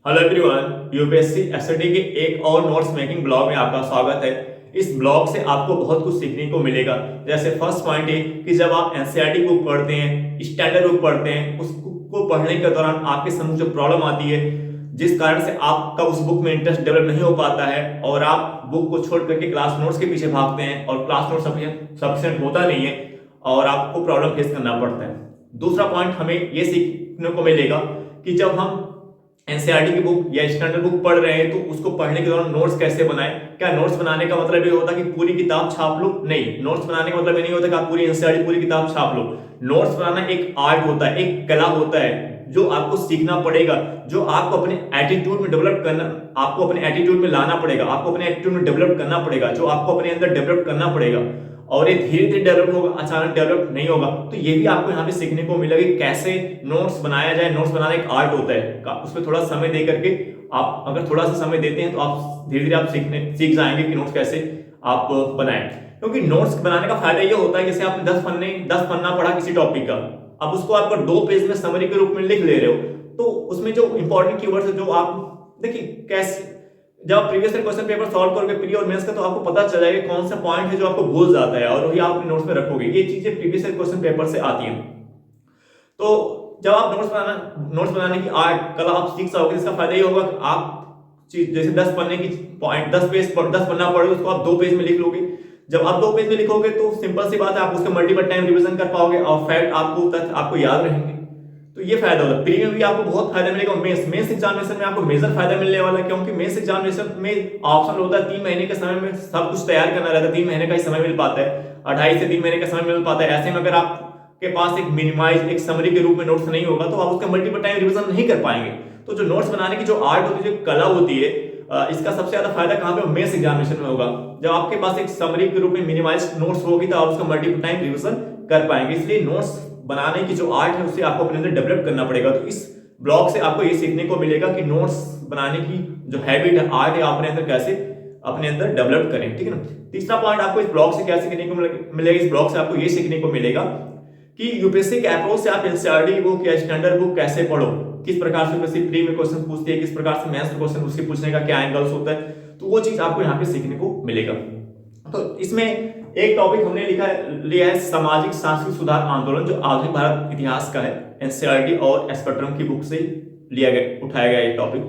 Hello everyone, UPSC SAT के एक और नोट्स मेकिंग ब्लॉग में आपका स्वागत है। इस ब्लॉग से आपको बहुत कुछ सीखने को मिलेगा। जैसे फर्स्ट पॉइंट है कि जब आप एनसीईआरटी बुक पढ़ते हैं, स्टैंडर्ड बुक पढ़ते हैं, उसको पढ़ने के दौरान आपके समझ जो प्रॉब्लम आती है, जिस कारण से आपका उस बुक में इंटरेस्ट डेवलप नहीं हो पाता है और आप बुक को छोड़ करके क्लास नोट्स के पीछे भागते हैं और क्लास नोट्स सफिशिएंट होता नहीं है और आपको प्रॉब्लम फेस करना पड़ता है। दूसरा पॉइंट हमें यह सीखने को मिलेगा कि जब हम एनसीईआरटी की बुक या स्टैंडर्ड बुक पढ़ रहे हैं तो उसको पढ़ने के दौरान नोट्स कैसे बनाएं। क्या नोट्स बनाने का मतलब ये होता है कि पूरी किताब छाप लो? नहीं, नोट्स बनाने का मतलब ये नहीं होता कि आप पूरी एनसीईआरटी पूरी किताब छाप लो। नोट्स बनाना एक आर्ट होता है, एक कला होता है जो आपको सीखना पड़ेगा, जो आपको अपने एटीट्यूड में डेवलप करना, आपको अपने एटीट्यूड में लाना पड़ेगा, आपको अपने एटीट्यूड में डेवलप करना पड़ेगा, जो आपको अपने अंदर डेवलप करना पड़ेगा। और ये धीरे धीरे डेवलप होगा, अचानक डेवलप नहीं होगा। तो ये भी आपको यहाँ पे सीखने को मिलेगा कि कैसे नोट्स बनाया जाए। नोट्स बनाना एक आर्ट होता है, उसमें थोड़ा समय दे करके आप अगर थोड़ा सा समय देते हैं तो आप धीरे धीरे आप सीख जाएंगे कि नोट्स कैसे आप बनाएं। क्योंकि नोट्स बनाने का फायदा ये होता है, जैसे आपने 10 पन्ना पढ़ा किसी टॉपिक का, अब उसको आप 2 पेज में समरी के रूप में लिख ले रहे हो, तो उसमें जो इंपॉर्टेंट कीवर्ड्स है, जो आप देखिए कैसे जब आप previous year question paper solve करोगे प्री और मेंस का, तो आपको पता चल जाएगा कौन सा पॉइंट है जो आपको भूल जाता है और वही आप अपने नोट्स में रखोगे। ये चीजें प्रीवियस ईयर क्वेश्चन पेपर से आती हैं। तो जब आप नोट्स बनाने की आर्ट कला आप सीख जाओगे, इसका फायदा ये होगा कि आप चीज जैसे 10 पन्ने की पॉइंट 10 पन्ना पढ़ोगे, उसको आप 2 पेज में लिख लोगे। जब आप 2 पेज में लिखोगे तो सिंपल सी बात है, आप उसका मल्टीपल टाइम रिवीजन कर पाओगे और फैक्ट आपको तथ्य आपको याद रहेंगे। तो ये फायदा होगा। प्री में भी आपको बहुत फायदा मिलेगा। मेंस एग्जामिनेशन में आपको मेजर फायदा मिलने वाला है, क्योंकि मेंस एग्जामिनेशन में ऑप्शन होता है 3 महीने के समय में सब कुछ तैयार करना रहता है। 3 महीने का ही समय मिल पाता है, 2.5 से 3 महीने का समय मिल पाता है। ऐसे में अगर आपके पास एक मिनिमाइज एक समरी के रूप में नोट्स नहीं होगा तो आप उसका मल्टीपल टाइम रिवीजन नहीं कर पाएंगे। तो जो नोट्स बनाने की जो आर्ट होती है, जो कला होती है, इसका सबसे ज्यादा फायदा कहां पे मेंस एग्जामिनेशन में होगा। जब आपके पास एक समरी के रूप में मिनिमाइज नोट्स होगी तो आप उसका मल्टीपल टाइम रिवीजन कर पाएंगे। इसलिए नोट्स बनाने की जो आर्ट है उसे आपको अपने अंदर डेवलप करना पड़ेगा। तो इस ब्लॉग से आपको ये सीखने को मिलेगा कि नोट्स बनाने की जो हैबिट है, आर्ट है, अपने अंदर कैसे अपने अंदर डेवलप करें। ठीक है ना। तीसरा पॉइंट आपको इस ब्लॉग से क्या सीखने को मिलेगा, इस ब्लॉग से आपको ये सीखने को मिलेगा कि यूपीएससी के अप्रोच से आप एनसीईआरटी बुक या स्टैंडर्ड बुक कैसे पढ़ो, किस प्रकार से यूपीएससी प्री में क्वेश्चन पूछती है, किस प्रकार से मेंस में क्वेश्चन उसके पूछने का क्या एंगल्स होता है। तो वो चीज आपको यहाँ पे सीखने को मिलेगा। तो इसमें एक टॉपिक हमने लिया है सामाजिक सांस्कृतिक सुधार आंदोलन, जो आधुनिक भारत इतिहास का है। एनसीईआरटी और स्पेक्ट्रम की बुक से उठाया गया ये टॉपिक।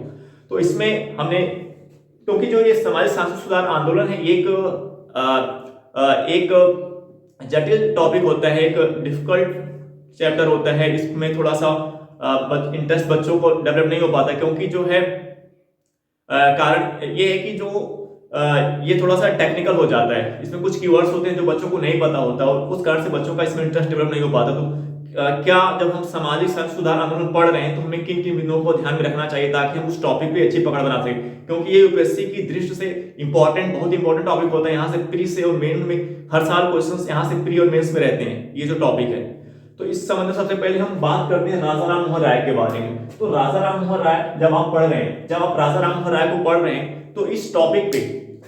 तो इसमें हमने, क्योंकि जो ये सामाजिक सांस्कृतिक सुधार आंदोलन है, एक जटिल टॉपिक होता है, एक डिफिकल्ट चैप्टर होता है। इसमें थोड़ा सा इंटरेस्ट बच्चों को डेवलप नहीं हो पाता, क्योंकि जो है कारण ये है कि जो ये थोड़ा सा टेक्निकल हो जाता है। इसमें कुछ कीवर्ड्स होते हैं जो बच्चों को नहीं पता होता और उस कारण से बच्चों का इसमें इंटरेस्ट डेवलप नहीं हो पाता। तो क्या जब हम सामाजिक सांस्कृतिक सुधार आंदोलन पढ़ रहे हैं तो हमें किन किन बिंदुओं को ध्यान में रखना चाहिए ताकि हम उस टॉपिक पे अच्छी पकड़ बना सकें, क्योंकि ये यूपीएससी की दृष्टि से बहुत इंपॉर्टेंट टॉपिक होता है। यहाँ से प्री से और मेन में हर साल क्वेश्चन यहाँ से प्री और मेन्स में रहते हैं ये जो टॉपिक है। तो इस संबंध में सबसे पहले हम बात करते हैं राजा राम मोहन राय के बारे में। तो राजा राम मोहन राय जब आप पढ़ रहे हैं, जब आप राजा राम मोहन राय को पढ़ रहे हैं, तो इस टॉपिक पे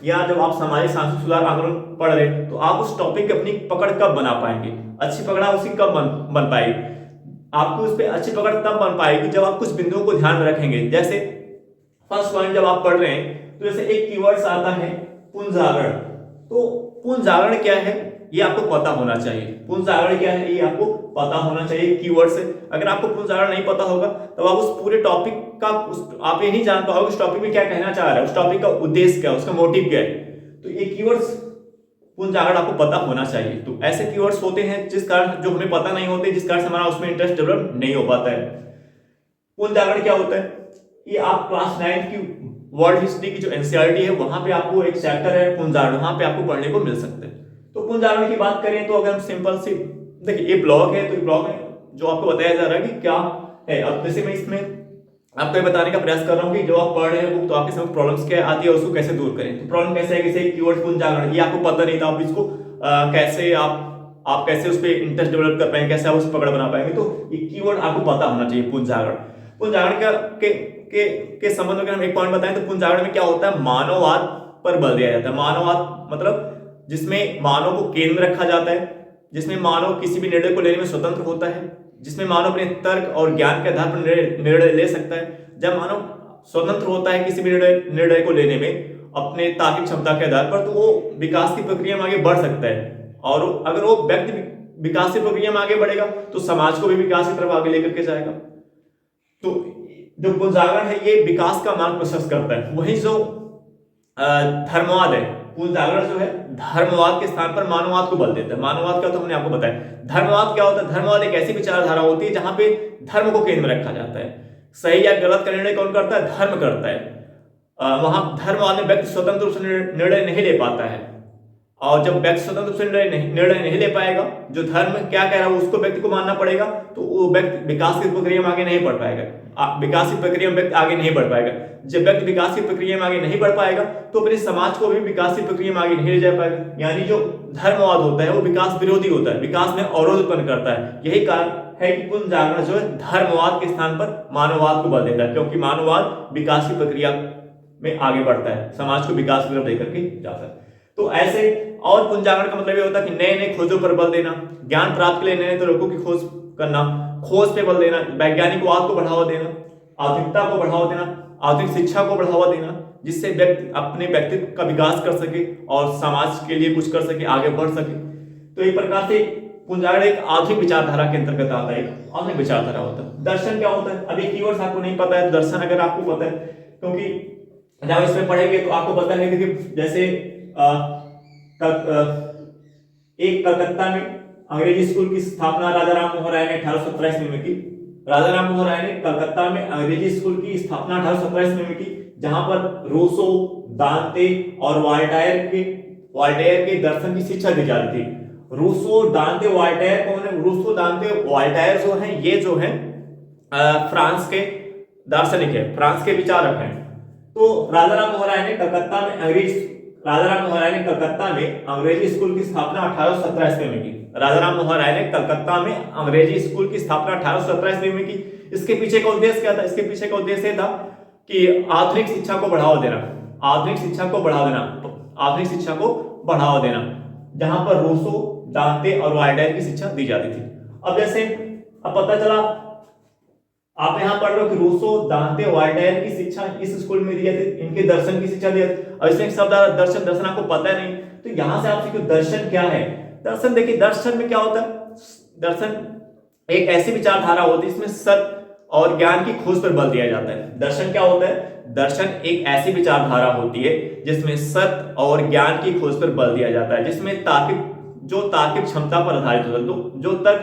या जब आप सामाजिक सांस्कृतिक सुधार आंदोलन पढ़ रहे हैं, तो आप उस टॉपिक की अपनी पकड़ कब बना पाएंगे, अच्छी पकड़ उसकी कब बन पाएगी। आपको उस पर अच्छी पकड़ तब बन पाएगी जब आप कुछ बिंदुओं को ध्यान में रखेंगे। जैसे फर्स्ट पॉइंट जब आप पढ़ रहे हैं तो जैसे एक कीवर्ड्स आता है पुनर्जागरण। तो पुनर्जागरण क्या है ये आपको पता होना चाहिए। पुनर्जागरण क्या है ये आपको पता होना चाहिए। कीवर्ड से अगर आपको पुनर्जागरण नहीं पता होगा तो आप उस पूरे टॉपिक का आप ये नहीं जान पाओगे उस टॉपिक में क्या कहना चाह रहा है, उस टॉपिक का उद्देश्य क्या है, उसका मोटिव क्या है। तो ये कीवर्ड्स पुनर्जागरण आपको पता होना चाहिए। तो ऐसे कीवर्ड्स होते हैं जिस कारण जो हमें पता नहीं होते, जिस कारण से हमारा उसमें इंटरेस्ट डेवलप नहीं हो पाता है। पुनर्जागरण क्या होता है, ये आप क्लास 9 की वर्ल्ड हिस्ट्री की जो एनसीईआरटी है वहां पे आपको एक चैप्टर है पुनर्जागरण, वहां पे आपको पढ़ने को मिल सकता है। तो पुनर्जागरण की बात करें तो अगर हम सिंपल सी देखिए ये ब्लॉग है, तो ये ब्लॉग में जो आपको बताया जा रहा है कि क्या है। अब जैसे मैं इसमें आपको बताने का प्रयास कर रहा हूँ कि जो आप पढ़ रहे हैं बुक, तो आपके समझ प्रॉब्लम्स क्या आती है उसको कैसे दूर करें। तो प्रॉब्लम कैसे है, जैसे कीवर्ड पुनर्जागरण ये आपको पता नहीं था, आप इसको कैसे आप कैसे उस पर इंटरेस्ट डेवलप कर पाएंगे, कैसे आप उस पकड़ बना पाएंगे। तो ये कीवर्ड आपको पता होना चाहिए। पुनर्जागरण के संबंध में हम एक पॉइंट बताएं तो पुनर्जागरण में क्या होता है, मानववाद पर बल दिया जाता है। मानववाद मतलब जिसमें मानव को केंद्र रखा जाता है, जिसमें मानव किसी भी निर्णय को लेने में स्वतंत्र होता है, जिसमें मानव अपने तर्क और ज्ञान के आधार पर निर्णय ले सकता है। जब मानव स्वतंत्र होता है किसी भी निर्णय को लेने में अपने तार्किक क्षमता के आधार पर, तो वो विकास की प्रक्रिया में आगे बढ़ सकता है। और अगर वो व्यक्ति विकास की प्रक्रिया में आगे बढ़ेगा तो समाज को भी विकास की तरफ आगे लेकर के जाएगा। तो जो पुनर्जागरण है ये विकास का मार्ग प्रशस्त करता है। वहीं जो धर्मवाद है, पुनर्जागरण जो है धर्मवाद के स्थान पर मानववाद को बल देता है। मानववाद क्या होता है हमने आपको बताया। धर्मवाद क्या होता है? धर्मवाद एक ऐसी विचारधारा होती है जहां पे धर्म को केंद्र में रखा जाता है। सही या गलत का निर्णय कौन करता है? धर्म करता है। वहां धर्मवाद में व्यक्ति स्वतंत्र रूप से निर्णय नहीं ले पाता है, और जब व्यक्ति स्वतंत्र रूप से निर्णय नहीं ले पाएगा, जो धर्म क्या कह रहा है उसको व्यक्ति को मानना पड़ेगा, तो वो व्यक्ति विकास की प्रक्रिया में आगे नहीं बढ़ पाएगा। विकास की प्रक्रिया में व्यक्ति आगे नहीं बढ़ पाएगा। जब व्यक्ति विकास की प्रक्रिया में आगे नहीं बढ़ पाएगा तो अपने समाज को भी विकास की प्रक्रिया में आगे नहीं ले जा पाएगा। यानी जो धर्मवाद होता है वो विकास विरोधी होता है, विकास में अवरोध उत्पन्न करता है। यही कारण है कि पुनर्जागरण जो है धर्मवाद के स्थान पर मानववाद को बल देता है, क्योंकि मानववाद विकास की प्रक्रिया में आगे बढ़ता है, समाज को विकास की तरफ लेकर के जाता है। तो ऐसे और पुनर्जागरण का मतलब ये होता है कि नए नए खोजों पर बल देना, ज्ञान प्राप्त के लिए नए नए तरीकों की खोज करना, खोज पे बल देना, वैज्ञानिकवाद को बढ़ावा देना, आधुनिकता को बढ़ावा देना, आधुनिक शिक्षा को बढ़ावा देना, जिससे व्यक्ति अपने व्यक्तित्व का विकास कर सके और समाज के लिए कुछ कर सके, आगे बढ़ सके। तो एक प्रकार से पुनर्जागरण एक आधुनिक विचारधारा के अंतर्गत आता है, एक आधुनिक विचारधारा होता है। दर्शन क्या होता है? अभी कीवर्ड्स आपको नहीं पता है, दर्शन अगर आपको पता है, क्योंकि जब इसमें पढ़ेंगे तो आपको पता है कि जैसे एक कलकत्ता में अंग्रेजी स्कूल की स्थापना राजा राम मोहन राय ने 1817 ईस्वी में की। राजा राम मोहन राय ने कलकत्ता में अंग्रेजी स्कूल की स्थापना 1817 ईस्वी में की, जहां पर रूसो, दांते और वॉल्टेयर के दर्शन की शिक्षा दी जाती थी। रूसो, दांते, वॉल्टेयर कौन है? रूसो, दांते, वॉल्टेयर जो हैं ये जो हैं फ्रांस के दार्शनिक है, फ्रांस के विचारक हैं। तो राजा राम मोहन राय ने कलकत्ता में अंग्रेजी स्कूल की स्थापना 1817 ईस्वी में की। राजा राम मोहन राय ने कलकत्ता में अंग्रेजी स्कूल की स्थापना 1817 ईस्वी में की। इसके पीछे का उद्देश्य क्या था? इसके पीछे का उद्देश्य था कि आधुनिक शिक्षा को बढ़ावा देना, आधुनिक शिक्षा को बढ़ावा देना, जहां पर रूसो, दांते और वॉल्टेयर की शिक्षा दी जाती थी। अब जैसे अब पता चला, आप यहाँ पढ़ रहे हो कि रूसो, दांते, वॉल्टेयर की शिक्षा इस स्कूल में दी जाती, इनके दर्शन की शिक्षा दी जाती। अब इसमें एक शब्द आ रहा दर्शन, दर्शन आपको पता है नहीं, तो यहां से आप सीखो दर्शन क्या है। दर्शन देखिए, दर्शन में क्या होता है? दर्शन एक ऐसी विचारधारा होती है इसमें सत्य और ज्ञान की खोज पर बल दिया जाता है। दर्शन क्या होता है? दर्शन एक ऐसी विचारधारा होती है जिसमें सत्य और ज्ञान की खोज पर बल दिया जाता है, जिसमें तार्किक क्षमता पर आधारित होता है, जो तर्क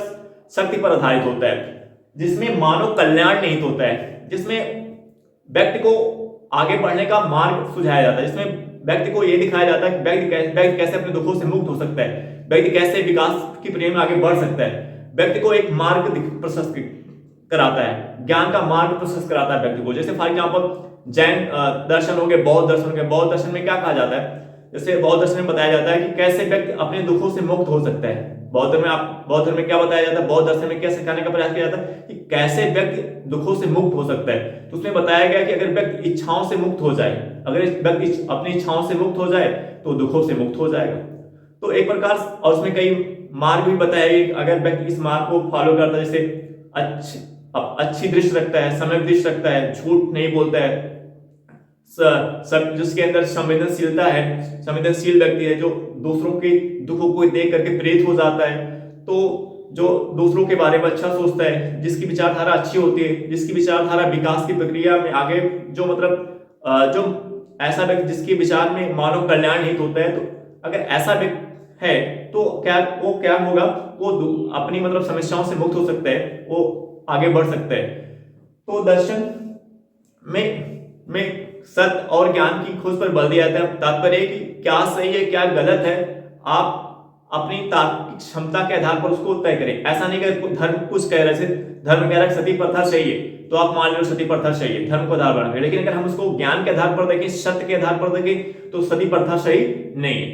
शक्ति पर आधारित होता है, जिसमें मानव कल्याण निहित होता है, जिसमें व्यक्ति को आगे बढ़ने का मार्ग सुझाया जाता है, जिसमें व्यक्ति को यह दिखाया जाता है कि व्यक्ति कैसे अपने दुखों से मुक्त हो सकता है, व्यक्ति कैसे विकास की प्रक्रिया में आगे बढ़ सकता है, व्यक्ति को एक मार्ग प्रशस्त कराता है, ज्ञान का मार्ग प्रशस्त कराता है व्यक्ति को। जैसे फॉर एग्जाम्पल जैन दर्शन हो गए, बौद्ध दर्शन हो गए। बौद्ध दर्शन में क्या कहा जाता है? जैसे बौद्ध दर्शन में बताया जाता है कि कैसे व्यक्ति अपने दुखों से मुक्त हो सकता है। बौद्ध धर्म में क्या बताया जाता है? बौद्ध दर्शन में क्या सिखाने का प्रयास किया जाता है कि कैसे व्यक्ति दुखों से मुक्त हो सकता है। तो उसमें बताया गया कि अगर व्यक्ति इच्छाओं से मुक्त हो जाए, अगर व्यक्ति अपनी इच्छाओं से मुक्त हो जाए तो दुखों से मुक्त हो जाएगा। तो एक प्रकार, और उसमें कई मार्ग भी बताया गया, अगर व्यक्ति इस मार्ग को फॉलो करता है, जैसे अच्छी दृष्टि रखता है, सम्यक दृष्टि रखता है, झूठ नहीं बोलता है, जिसके अंदर संवेदनशीलता है, संवेदनशील व्यक्ति है, जो दूसरों के दुखों को देख करके प्रेरित हो जाता है, तो जो दूसरों के बारे में अच्छा सोचता है, जिसकी विचारधारा अच्छी होती है, जिसकी विचारधारा विकास की प्रक्रिया में आगे, जो मतलब जो ऐसा व्यक्ति जिसके विचार में मानव कल्याण हित होता है, तो अगर ऐसा व्यक्ति है तो क्या होगा? वो अपनी मतलब समस्याओं से मुक्त हो सकता है, वो आगे बढ़ सकता है। तो दर्शन में सत्य और ज्ञान की खोज पर बल दिया जाता है। तात्पर्य कि क्या सही है क्या गलत है, आप अपनी तार्किक क्षमता के आधार पर उसको तय करें। ऐसा नहीं कि धर्म कुछ कह रहे थे, धर्म कह रहा है सती प्रथा चाहिए तो आप मान लो सती प्रथा चाहिए, धर्म को आधार बना, लेकिन अगर हम उसको ज्ञान के आधार पर देखें, सत्य के आधार पर देखें, तो सती प्रथा सही नहीं है।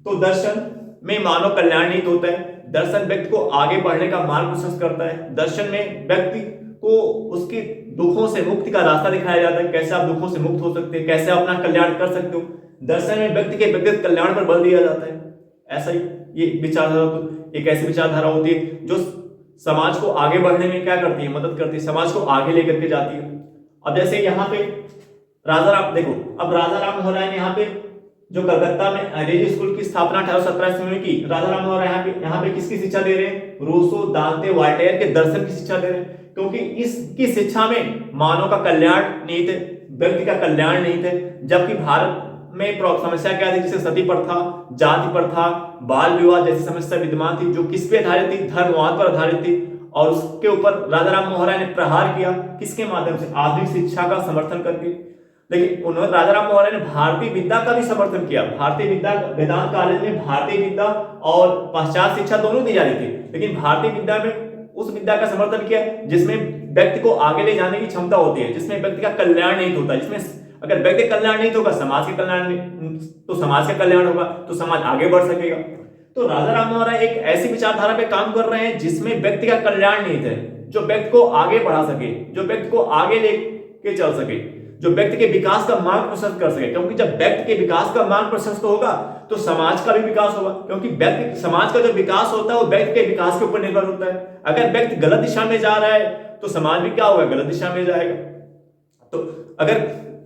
तो दर्शन में मानव कल्याण निहित होता है। दर्शन व्यक्ति को आगे बढ़ने का मार्ग प्रशस्त करता है। दर्शन में व्यक्ति को उसके दुखों से मुक्ति का रास्ता दिखाया जाता है, कैसे आप दुखों से मुक्त हो सकते हैं, कैसे आप अपना कल्याण कर सकते हो। दर्शन में व्यक्ति के व्यक्तिगत कल्याण पर बल दिया जाता है। ऐसा ही ये विचारधारा तो एक ऐसी विचारधारा होती है जो समाज को आगे बढ़ने में क्या करती है? मदद करती है, समाज को आगे लेकर के जाती है। अब जैसे यहाँ पे राजा राम, देखो अब राजा राम मोहन राय ने यहाँ पे जो कलकत्ता में अंग्रेजी स्कूल की स्थापना 1817 ईस्वी में की, राजा राम मोहन राय यहाँ पे किसकी शिक्षा दे रहे हैं? रूसो, दांते, वॉल्टेयर के दर्शन की शिक्षा दे रहे हैं, क्योंकि इसकी शिक्षा में मानव का कल्याण नहीं थे, व्यक्ति का कल्याण नहीं थे। जबकि भारत में समस्या क्या थी? जैसे सती प्रथा, जाति प्रथा, बाल विवाह जैसी समस्या विद्यमान थी, जो किस पे आधारित थी? धर्मवाद पर आधारित थी। और उसके ऊपर राजा राम मोहन राय ने प्रहार किया, किसके माध्यम से? आधुनिक शिक्षा का समर्थन करके। लेकिन उन्होंने, राजा राम मोहन राय ने भारतीय विद्या का भी समर्थन किया। भारतीय विद्या, वेदांत कॉलेज में भारतीय विद्या और पाश्चात्य शिक्षा दोनों दी जा रही थी, लेकिन भारतीय विद्या में उस विद्या का समर्थन किया जिसमें व्यक्ति को आगे ले जाने की क्षमता होती है, जिसमें व्यक्ति का कल्याण नहीं होता, जिसमें अगर व्यक्ति कल्याण नहीं होगा समाज के कल्याण, तो समाज का कल्याण होगा तो समाज आगे बढ़ सकेगा। तो राजा राम मोहन राय एक ऐसी विचारधारा पे काम कर रहे हैं जिसमें व्यक्ति का कल्याण नहीं है, जो व्यक्ति को आगे बढ़ा सके, जो व्यक्ति को आगे लेके चल सके, जो व्यक्ति के विकास का मार्ग प्रशस्त कर सके। क्योंकि जब व्यक्ति के विकास का मार्ग प्रशस्त होगा तो समाज का भी विकास होगा, क्योंकि व्यक्ति, समाज का जो विकास होता है वो व्यक्ति के विकास के ऊपर निर्भर होता है। अगर व्यक्ति गलत दिशा में जा रहा है तो समाज भी क्या होगा? गलत दिशा में जाएगा। तो अगर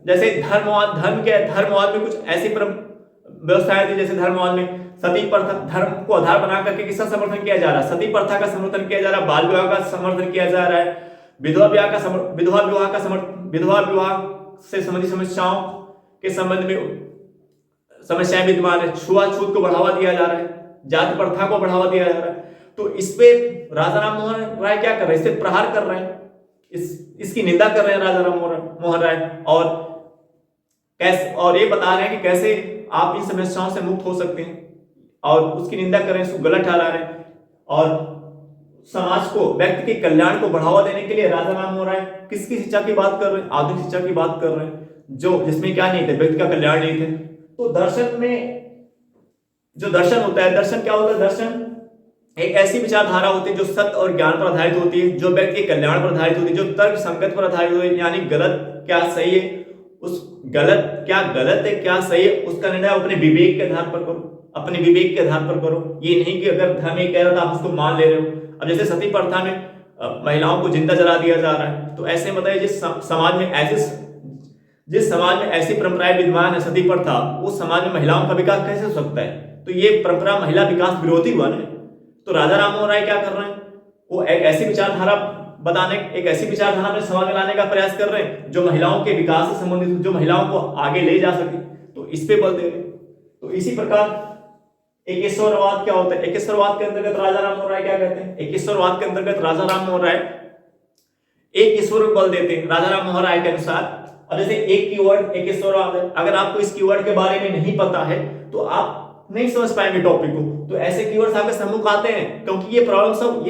जैसे धर्मवाद में कुछ ऐसी व्यवस्थाएं थी, जैसे धर्मवाद में सती प्रथा, धर्म को आधार बना करके किसका समर्थन किया जा रहा है? सती प्रथा का समर्थन किया जा रहा है, बाल विवाह का समर्थन किया जा रहा है, विधवा विवाह से संबंधित समस्याओं के संबंध में समस्याएं विद्यमान है, छुआछूत को बढ़ावा दिया जा रहा है, जाति प्रथा को बढ़ावा दिया जा रहा है। तो इस पे राजा राम मोहन राय क्या कर रहे हैं? इससे प्रहार कर रहे हैं, इसकी निंदा कर रहे हैं राजा राम मोहन राय, और ये बता रहे हैं कि कैसे आप इन समस्याओं से मुक्त हो सकते हैं, और उसकी निंदा कर रहे हैं, उसको गलत ठहरा रहे हैं। और समाज को, व्यक्ति के कल्याण को बढ़ावा देने के लिए राजा राम मोहन राय किसकी शिक्षा की बात कर रहे हैं? आधुनिक शिक्षा की बात कर रहे हैं, जो जिसमें क्या नहीं थे? व्यक्ति का कल्याण नहीं थे। तो दर्शन में जो दर्शन होता है, दर्शन क्या होता है? दर्शन एक ऐसी विचारधारा होती है जो सत्य और ज्ञान पर आधारित होती है, जो व्यक्ति के कल्याण पर आधारित होती है, जो तर्क संगत पर आधारित होती है, यानी गलत क्या सही है, उस गलत है क्या सही है, उसका निर्णय अपने विवेक के आधार पर करो, अपने विवेक के आधार पर करो। ये नहीं कि अगर धर्म ये कह रहा था आप उसको मान ले रहे हो। अब जैसे सती प्रथा में महिलाओं को जिंदा जला दिया जा रहा है, तो ऐसे बताइए जिस समाज में ऐसी परंपराएं विद्यमान है, सती प्रथा, उस समाज में महिलाओं का विकास कैसे हो सकता है? तो ये परंपरा महिला विकास विरोधी हुआ ना। तो राजा राम मोहन राय क्या कर रहे हैं? वो एक ऐसी विचारधारा में समाज में लाने का प्रयास कर रहे हैं जो महिलाओं के विकास से संबंधित, जो महिलाओं को आगे ले जा सके, तो इस पे बल दे रहे हैं। तो इसी प्रकार एकेश्वरवाद क्या होता है? एकेश्वरवाद के अंतर्गत राजा राम मोहन राय क्या कहते हैं? एकेश्वरवाद के अंतर्गत राजा राम मोहन राय एक ईश्वर को बल देते हैं राजा राम मोहन राय के अनुसार। और जैसे एक कीवर्ड एकेश्वरवाद है, अगर आपको इस कीवर्ड के बारे में नहीं पता है तो आप नहीं समझ पाएंगे टॉपिक को। तो ऐसे कीवर्ड्स आपके सम्मुख आते हैं, क्योंकि ये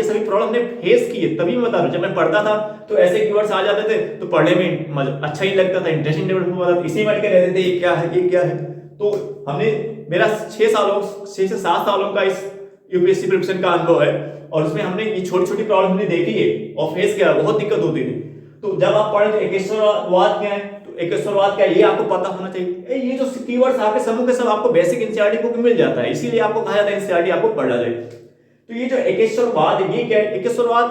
सभी प्रॉब्लम ने फेस किए, तभी मैं बता रहा हूं। जब मैं पढ़ता था तो ऐसे कीवर्ड्स आ जाते थे तो पढ़ने में अच्छा ही लगता था, इंटरेस्टिंग डेवलप होता था, इसी में अटके रहते थे, ये क्या है। तो हमने, मेरा 6 से 7 सालों का इस यूपीएससी प्रिपरेशन का अनुभव है, और उसमें हमने ये छोटी छोटी प्रॉब्लम हमने देखी है और फेस किया, बहुत दिक्कत होती थी। तो जब आप पढ़े तो एकेश्वरवाद क्या है, तो एकेश्वरवाद क्या है ये आपको पता होना चाहिए। ये जो कीवर्ड्स आपके समूह के सब आपको बेसिक एनसीईआरटी बुक में मिल जाता है, इसीलिए आपको कहा जाता है एनसीईआरटी आपको पढ़ना चाहिए। तो ये जो एकेश्वरवाद है, ये क्या है? एकेश्वरवाद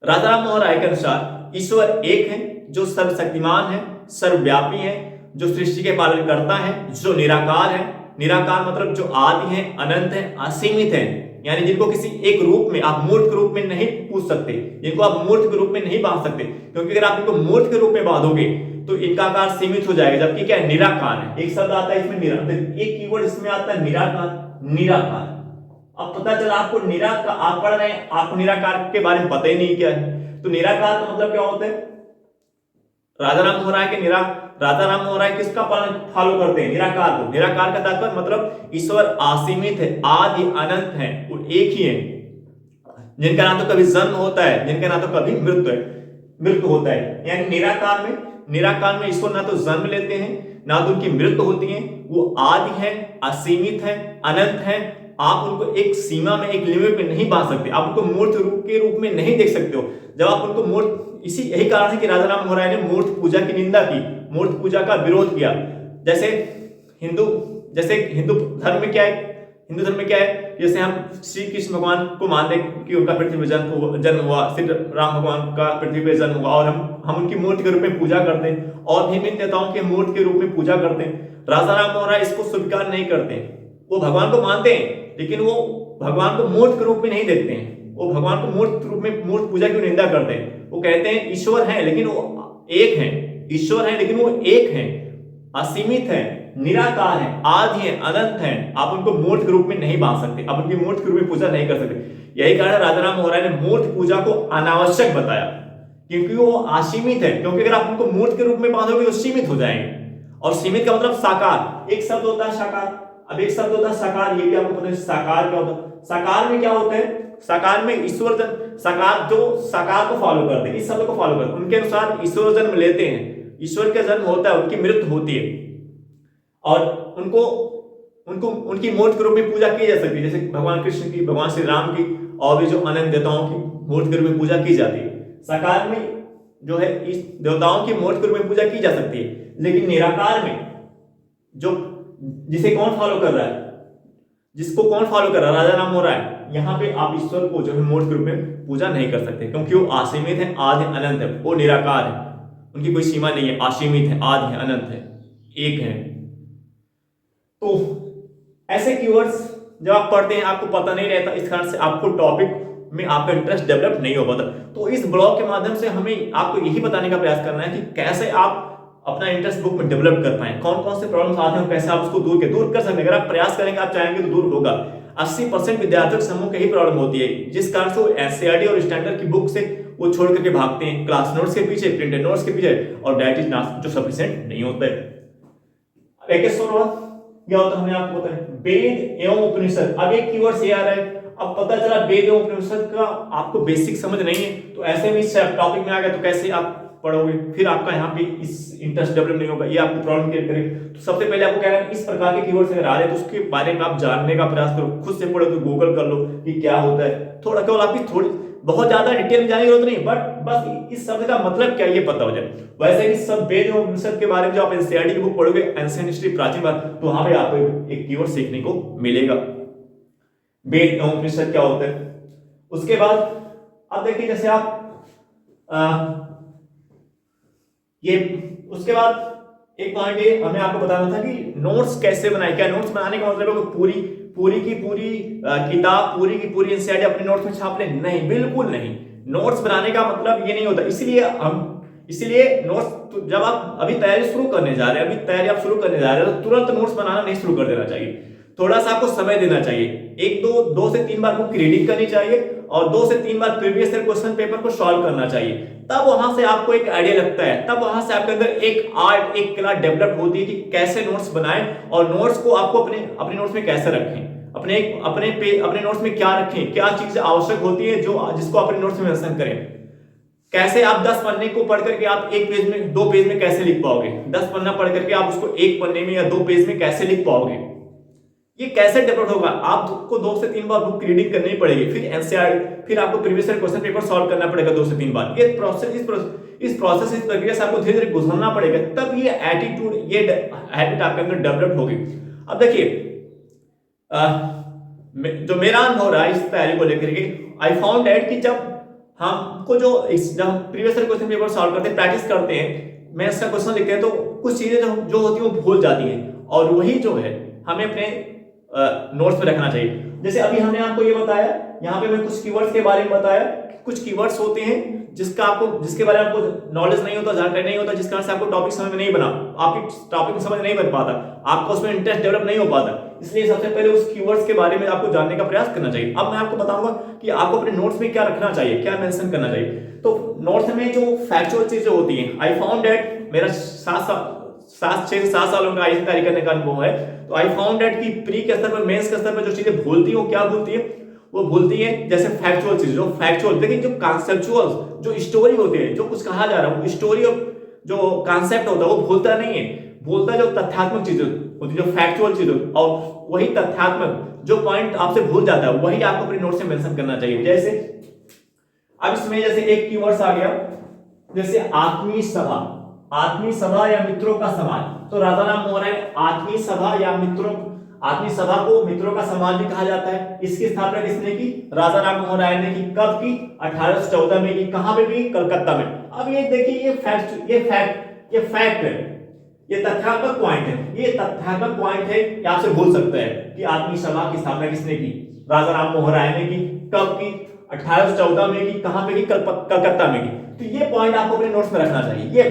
राजा राम मोहन राय के अनुसार ईश्वर एक है, जो सर्वशक्तिमान है, सर्वव्यापी है, जो सृष्टि के पालन करता है, जो निराकार है। निराकार मतलब जो आदि है, अनंत है, असीमित है, यानी जिनको किसी एक रूप में आप मूर्त के रूप में नहीं पूछ सकते, जिनको आप मूर्त के रूप में नहीं बांध सकते, क्योंकि अगर आप इनको मूर्त के रूप में बांधोगे तो इनका आकार सीमित हो जाएगा। जबकि क्या है? निराकार है। एक शब्द आता है इसमें एक कीवर्ड इसमें आता है निराकार। अब पता चला आपको निराकार, आप पढ़ रहे हैं, आपको निराकार के बारे में पता ही नहीं क्या है। तो निराकार का मतलब क्या होता है? राजा राम मोहन राय किसका पालन फॉलो करते हैं? निराकार को। निराकार का तात्पर्य मतलब ईश्वर असीमित है, आदि अनंत है, वो एक ही है, जिनका ना तो कभी जन्म होता है, जिनका ना तो कभी मृत्यु होता है। यानी निराकार में ईश्वर ना तो जन्म लेते हैं, ना तो उनकी मृत्यु होती है, वो आदि है, असीमित है, अनंत है। आप उनको एक सीमा में, एक लिमिट में नहीं बांध सकते, आप उनको मूर्त के रूप में नहीं देख सकते हो। जब आप उनको मूर्त, यही कारण है कि राजा राम मोहन राय ने मूर्त पूजा की निंदा की, मूर्त पूजा का विरोध किया। जैसे हिंदू धर्म में क्या है जैसे हम श्री कृष्ण भगवान को मानते हैं कि उनका पृथ्वी पर जन्म हुआ, श्री राम भगवान का पृथ्वी पर जन्म हुआ, और हम उनकी मूर्ति के रूप में पूजा करते हैं और भिन्न देवताओं की मूर्ति के रूप में पूजा करते हैं। राजा राम मोहन राय इसको स्वीकार नहीं करते। वो भगवान को मानते हैं लेकिन वो भगवान को मूर्ति के रूप में नहीं देखते हैं। वो भगवान को मूर्ति के रूप में मूर्ति पूजा की निंदा करते हैं। वो कहते हैं ईश्वर है लेकिन वो एक है, ईश्वर है लेकिन वो एक है, असीमित है, निराकार है, आदि है, अनंत है। आप उनको मूर्ति के रूप में नहीं मान सकते, आप उनकी मूर्ति के रूप में पूजा नहीं कर सकते। यही कारण राजा राम मोहन राय ने मूर्ति पूजा को अनावश्यक बताया, क्योंकि वो असीमित है। क्योंकि अगर आप उनको मूर्ति के रूप में मानोगे तो सीमित हो जाएंगे, और सीमित का मतलब साकार। एक शब्द होता है साकार, अब एक शब्द होता है साकार। ये भी आपको पता है साकार क्या होता है। साकार में क्या होता है, साकार में ईश्वर जन्म, साकार जो साकार को फॉलो करते हैं, इस शब्द को फॉलो करते हैं, उनके अनुसार ईश्वर जन्म लेते हैं, ईश्वर का जन्म होता है, उनकी मृत्यु होती है, और उनको उनकी मूर्ति के रूप में पूजा की जा सकती है। जैसे भगवान कृष्ण की, भगवान श्री राम की, और भी जो अनंत देवताओं की मूर्ति के रूप में पूजा की जाती है। साकार में जो है इस देवताओं की मूर्ति के रूप में पूजा की जा सकती है, लेकिन निराकार में जो जिसे कौन फॉलो कर रहा है, जिसको कौन फॉलो कर रहा है, राजा राम मोहन राय, यहाँ पे आप ईश्वर को जो है मूर्ति के रूप में पूजा नहीं कर सकते, क्योंकि वो असीमित है, आदि अनंत है, वो निराकार है, उनकी कोई सीमा नहीं है, असीमित है, आदि है, अनंत है, एक है। तो ऐसे कीवर्ड्स जब आप पढ़ते हैं आपको पता नहीं रहता, इस कारण से आपको टॉपिक में आपका इंटरेस्ट डेवलप नहीं हो पाता। तो इस ब्लॉग के माध्यम से हमें आपको यही बताने का प्रयास करना है कि कैसे आप अपना इंटरेस्ट बुक में डेवलप कर पाए, कौन कौन से प्रॉब्लम्स आते हैं, कैसे आप उसको दूर कर सकते हैं। अगर आप प्रयास करेंगे, आप चाहेंगे तो दूर होगा। 80% विद्यार्थियों के समूह की ही प्रॉब्लम होती है, जिस कारण से वो एनसीईआरटी और स्टैंडर्ड की बुक से वो छोड़ करके भागते हैं, क्लास नोट्स के पीछे, प्रिंटेड नोट्स के पीछे, और दैट इज नॉट जो सफिशिएंट नहीं होता है। एक सवाल क्या होता है, हमने आपको बताया वेद एवं उपनिषद। अब एक कीवर्ड ये आ रहा है, अब पता चला वेद एवं उपनिषद का आपको बेसिक समझ नहीं है, तो ऐसे में इस टॉपिक में आ गया तो कैसे आप पढ़ोगे, फिर आपका यहाँ पे इस इंटरेस्ट डेवलप नहीं होगा, ये आपको प्रॉब्लम क्रिएट करेगा। तो सबसे पहले आपको क्या करना है, इस प्रकार के कीवर्ड्स अगर आ रहे हैं तो उसके बारे में आप जानने का प्रयास करो, खुद से पढ़ो, तो गूगल कर लो कि क्या होता है। थोड़ा केवल आपकी थोड़ी बहुत ज्यादा डिटेल में जाने की जरूरत नहीं, बट बस इस शब्द का मतलब क्या ये पता हो जाए। वैसे ही सब वेद एवं उपनिषद के बारे में जो आप एनसीईआरटी की बुक पढ़ोगे, एंशिएंट हिस्ट्री, प्राचीन भारत, तो वहां पे आपको एक कीवर्ड सीखने को मिलेगा, वेद एवं उपनिषद क्या होता है। उसके बाद अब देखिए, जैसे आप उसके बाद एक पॉइंट ये हमने आपको बताना था कि नोट्स कैसे बनाए। क्या नोट्स बनाने का मतलब है पूरी की पूरी किताब, पूरी की पूरी एनसीईआरटी अपने नोट्स में छाप ले? नहीं, बिल्कुल नहीं। नोट्स बनाने का मतलब ये नहीं होता। इसलिए नोट्स तो जब आप अभी तैयारी शुरू करने जा रहे हैं, तो तुरंत नोट्स बनाना नहीं शुरू कर देना चाहिए। थोड़ा सा आपको समय देना चाहिए, एक दो से तीन बार बुक की रीडिंग करनी चाहिए, और 2 से 3 बार प्रीवियस ईयर क्वेश्चन पेपर को सॉल्व करना चाहिए। तब वहां से आपको एक आइडिया लगता है, तब वहां से आपके अंदर एक आर्ट, एक कला डेवलप होती है कि कैसे नोट्स बनाएं, और नोट्स को आपको अपने नोट्स में कैसे रखें, अपने नोट्स में क्या रखें, क्या चीजें आवश्यक होती है जिसको अपने नोट्स में मेंशन करें। कैसे आप 10 पन्ने को पढ़ करके आप 1 पेज में, 2 पेज में कैसे लिख पाओगे? 10 पन्ना पढ़ करके आप उसको 1 पन्ने में या 2 पेज में कैसे लिख पाओगे? ये कैसे डेवलप होगा? आपको 2 से 3 बार बुक रीडिंग करनी पड़ेगी, फिर एनसीईआरटी, फिर आपको previous year question paper solve करना पड़ेगा 2 से 3 बार। ये इस प्रक्रिया से आपको धीरे धीरे गुजरना पड़ेगा, तब ये एटीट्यूड, ये हैबिट आपके अंदर डेवलप होगी। अब देखिए, जो मेरा अनुभव रहा इस तैयारी को लेकर के, आई फाउंड दैट कि जब previous year question paper solve करते हैं, प्रैक्टिस करते हैं, मैथ्स का क्वेश्चन लिखते हैं, तो कुछ चीजें जो होती है वो भूल जाती हैं, और वही जो है हमें अपने नोट्स में रखना चाहिए। जैसे अभी हमने आपको ये बताया, यहाँ पे मैं कुछ कीवर्ड्स के बारे में बताया, कुछ कीवर्ड्स होते हैं जिसके बारे में आपको नॉलेज नहीं होता, जानकारी नहीं होता, जिस कारण से आपको टॉपिक समझ में नहीं बना, आपकी टॉपिक में समझ नहीं बन पाता, आपको उसमें इंटरेस्ट डेवलप नहीं हो पाता। इसलिए सबसे पहले उस कीवर्ड्स के बारे में आपको जानने का प्रयास करना चाहिए। अब मैं आपको बताऊंगा कि आपको अपने नोट्स में क्या रखना चाहिए, क्या मेंशन करना चाहिए। तो नोट्स में जो फैक्चुअल चीजें होती हैं, आई फाउंड दैट, मेरा 7 सालों का आईएएस तैयारी करने का अनुभव है, तो आई फाउंड दैट कि प्री के स्तर पर, मेंस के स्तर पर जो चीजें भूलती है, वो क्या भूलती है? वो भूलती है जैसे फैक्चुअल चीज, जो फैक्चुअल, लेकिन जो कॉन्सेप्चुअल, जो स्टोरी होती है, जो कुछ कहा जा रहा है, वो स्टोरी और जो कॉन्सेप्ट होता है वो भूलता नहीं है, भूलता है जो तथ्यात्मक चीजें होती है, जो फैक्चुअल चीज, और वही तथ्यात्मक जो पॉइंट आपसे भूल जाता है, वही आपको अपने नोट से मेंशन करना चाहिए। जैसे अब इसमें जैसे एक कीवर्ड्स आ गया, जैसे आत्मीय सभा या मित्रों का समाज। तो राजा राम मोहन राय आत्मीय सभा या मित्रों आत्मीय सभा को मित्रों का समाज भी कहा जाता है। इसकी स्थापना किसने की? राजा राम मोहन राय ने की। कब की? 1814 में की। कहां पे भी? कलकत्ता में। अब ये देखिए, ये फैक्ट है, ये तथ्यात्मक पॉइंट है, ये तथ्यात्मक पॉइंट है। ये आपसे बोल सकता है कि आत्मीय सभा की स्थापना किसने की? राजा राम मोहन राय ने की। कब की? 1814 में की। कहां पे की? कलकत्ता में की। तो ये पॉइंट आपको अपने नोट्स में रखना चाहिए। ये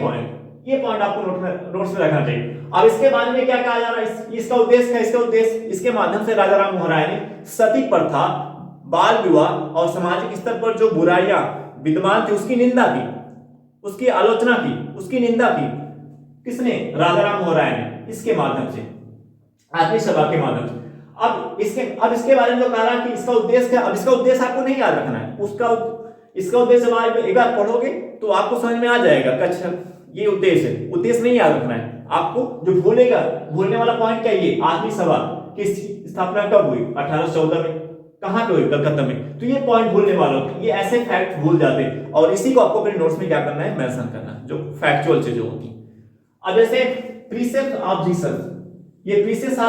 पॉइंट आपको नोट्स में रखना चाहिए। अब इसके बारे में क्या कहा जा रहा है? इसका उद्देश्य क्या? इसका उद्देश्य, इसके माध्यम से राजा राम मोहन राय ने सती प्रथा, बाल विवाह और सामाजिक स्तर पर जो बुराइयां विद्यमान थी उसकी निंदा की, उसकी आलोचना की, उसकी निंदा की। किसने? राजा राम मोहन राय ने, इसके माध्यम से, आत्मीय सभा के माध्यम से। अब इसके बारे में जो कहा कि इसका उद्देश्य क्या, अब इसका उद्देश्य आपको नहीं याद रखना है। इसका उद्देश्य एक बार पढ़ोगे तो आपको समझ में आ जाएगा। अच्छा, ये उद्देश्य नहीं याद रखना है आपको। जो भूलने वाला पॉइंट क्या? ये आत्मीय सभा की स्थापना कब हुई? 1814 में। कहां पे हुई? कलकत्ता में। तो ये पॉइंट भूलने वालों, ये ऐसे फैक्ट भूल जाते हैं और इसी को आपको अपने नोट्स में क्या करना है? मेंशन करना है, जो फैक्चुअल चीजें होती। अब जैसे प्रीसेप्ट ऑफ जीसस, ये प्रीसेस